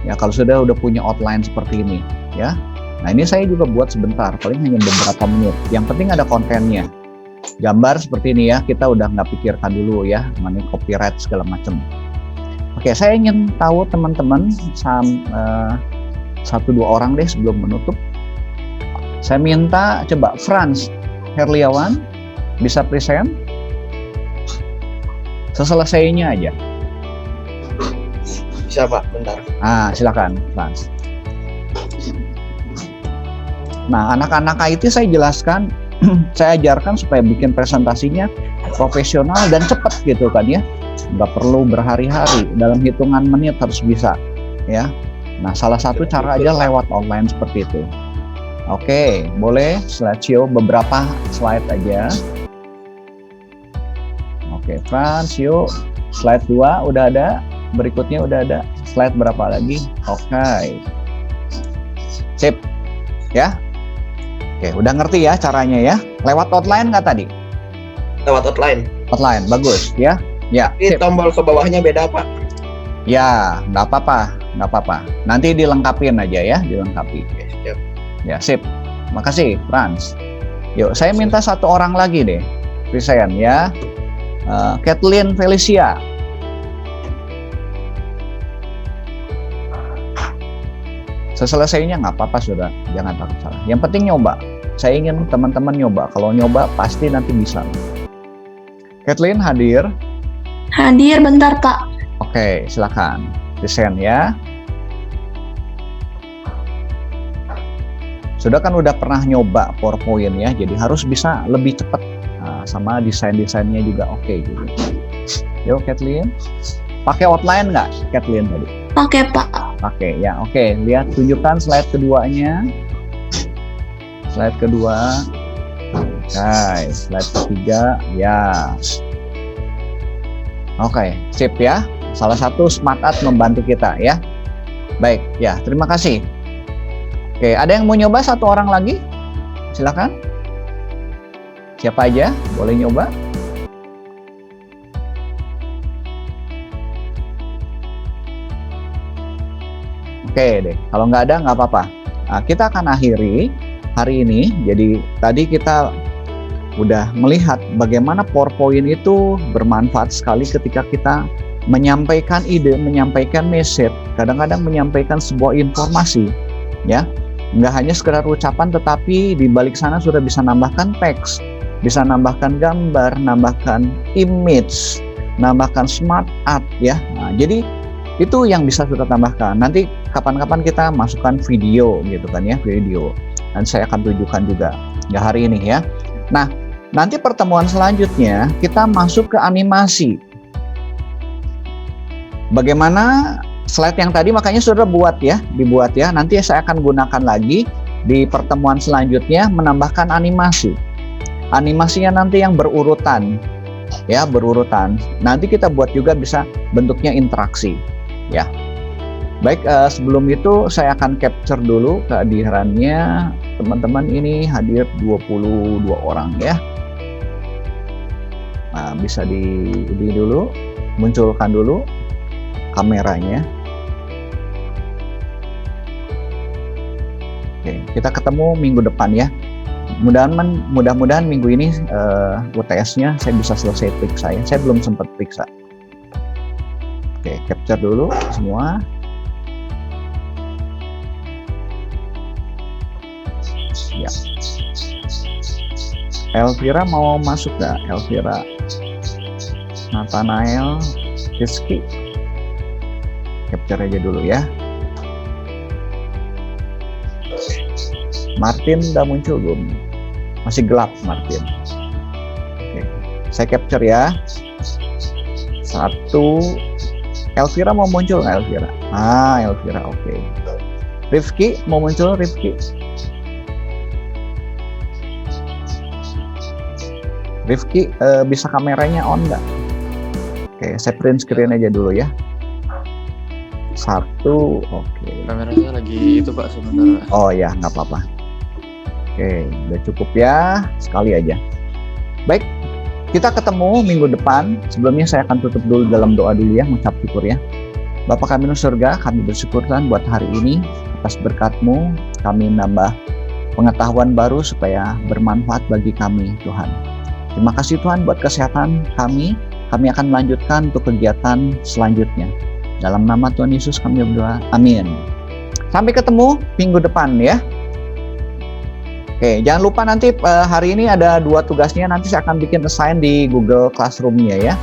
Ya kalau sudah punya outline seperti ini ya. Nah ini saya juga buat sebentar, paling hanya beberapa menit. Yang penting ada kontennya. Gambar seperti ini ya, kita udah nggak pikirkan dulu ya, mana copyright segala macam. Oke, saya ingin tahu teman-teman 1-2 orang deh sebelum menutup. Saya minta coba Franz Herliawan bisa present. Seselesainya aja. Bisa Pak, bentar. Silakan Franz. Nah, anak-anak IT saya jelaskan, saya ajarkan supaya bikin presentasinya profesional dan cepat gitu kan ya. Nggak perlu berhari-hari, dalam hitungan menit harus bisa ya. Nah, salah satu cara aja lewat online seperti itu. Oke, boleh slideshow beberapa slide aja. Oke, Franz, yuk. Slide 2 udah ada, berikutnya udah ada. Slide berapa lagi? Oke. Sip. Ya. Oke, udah ngerti ya caranya ya. Lewat outline nggak tadi? Lewat outline. Outline, bagus ya. Ya, Ini sip. tombol ke bawahnya beda Pak. Ya, nggak apa-apa. Nanti dilengkapin aja ya, dilengkapi. Oke, siap. Ya, sip. Makasih, Franz. Yuk, saya minta satu orang lagi deh, present ya. Kathleen Felicia. Seselesainya nggak apa-apa, sudah. Jangan takut salah. Yang penting nyoba. Saya ingin teman-teman nyoba. Kalau nyoba, pasti nanti bisa. Kathleen hadir. Hadir bentar, Pak. Oke, silakan. Present ya. Sudah kan udah pernah nyoba PowerPoint ya, jadi harus bisa lebih cepat. Nah, sama desain-desainnya juga oke gitu. Yuk Kathleen, pakai outline nggak Kathleen tadi? Pakai, Pak. Pakai ya, oke. Lihat, tunjukkan slide keduanya. Slide kedua. Oke, slide ketiga, ya. Oke, sip ya. Salah satu Smart Art membantu kita ya. Baik, ya. Terima kasih. Oke, ada yang mau nyoba satu orang lagi? Silakan. Siapa aja boleh nyoba? Oke deh, kalau nggak ada nggak apa-apa. Nah, kita akan akhiri hari ini. Jadi tadi kita udah melihat bagaimana PowerPoint itu bermanfaat sekali ketika kita menyampaikan ide, menyampaikan message, kadang-kadang menyampaikan sebuah informasi, ya. Nggak hanya sekedar ucapan, tetapi di balik sana sudah bisa nambahkan teks, bisa nambahkan gambar, nambahkan image, nambahkan smart art, ya. Nah, jadi itu yang bisa kita tambahkan. Nanti kapan-kapan kita masukkan video, gitu kan ya, video. Dan saya akan tunjukkan juga, nggak hari ini ya. Nah, nanti pertemuan selanjutnya kita masuk ke animasi. Bagaimana slide yang tadi makanya sudah dibuat ya. Nanti saya akan gunakan lagi di pertemuan selanjutnya menambahkan animasi. Animasinya nanti yang berurutan, ya berurutan. Nanti kita buat juga bisa bentuknya interaksi, ya. Baik, sebelum itu saya akan capture dulu kehadirannya teman-teman ini hadir 22 orang ya. Nah, bisa di dulu, munculkan dulu kameranya. Oke, kita ketemu minggu depan ya. Mudah-mudahan minggu ini UTS-nya saya bisa selesai periksa ya. Saya belum sempat periksa. Oke, capture dulu semua. Ya. Elvira mau masuk nggak? Elvira, Nathanael, Rizky, capture aja dulu ya. Martin udah muncul belum? Masih gelap Martin. Oke, saya capture ya. 1. Elvira mau muncul nggak Elvira? Elvira oke. Rifki mau muncul Rifki? Rifki bisa kameranya on nggak? Oke, saya print screen aja dulu ya. 1, oke. Kameranya lagi itu Pak sebentar. Oh ya, nggak apa-apa. Oke, udah cukup ya, sekali aja. Baik, kita ketemu minggu depan. Sebelumnya saya akan tutup dulu dalam doa dulu ya, mengucap syukur ya. Bapa kami di surga, kami bersyukur Tuhan buat hari ini atas berkat-Mu. Kami nambah pengetahuan baru supaya bermanfaat bagi kami Tuhan. Terima kasih Tuhan buat kesehatan kami. Kami akan melanjutkan untuk kegiatan selanjutnya. Dalam nama Tuhan Yesus kami berdoa. Amin. Sampai ketemu minggu depan ya. Oke, jangan lupa nanti hari ini ada 2 tugasnya, nanti saya akan bikin assign di Google Classroom-nya ya.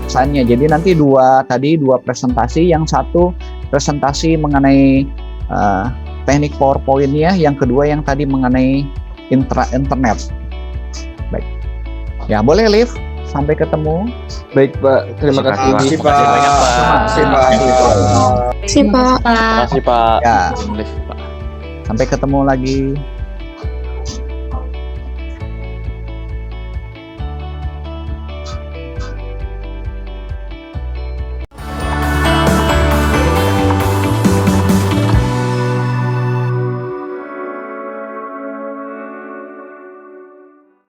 Assign-nya. Jadi nanti 2 presentasi, yang satu presentasi mengenai teknik PowerPoint-nya, yang kedua yang tadi mengenai internet. Baik. Ya, boleh Liv. Sampai ketemu. Baik Pak, terima kasih. Makasih Pak. Makasih Pak. Si Pak. Terima kasih Pak. Ya. Lift, Pak. Sampai ketemu lagi.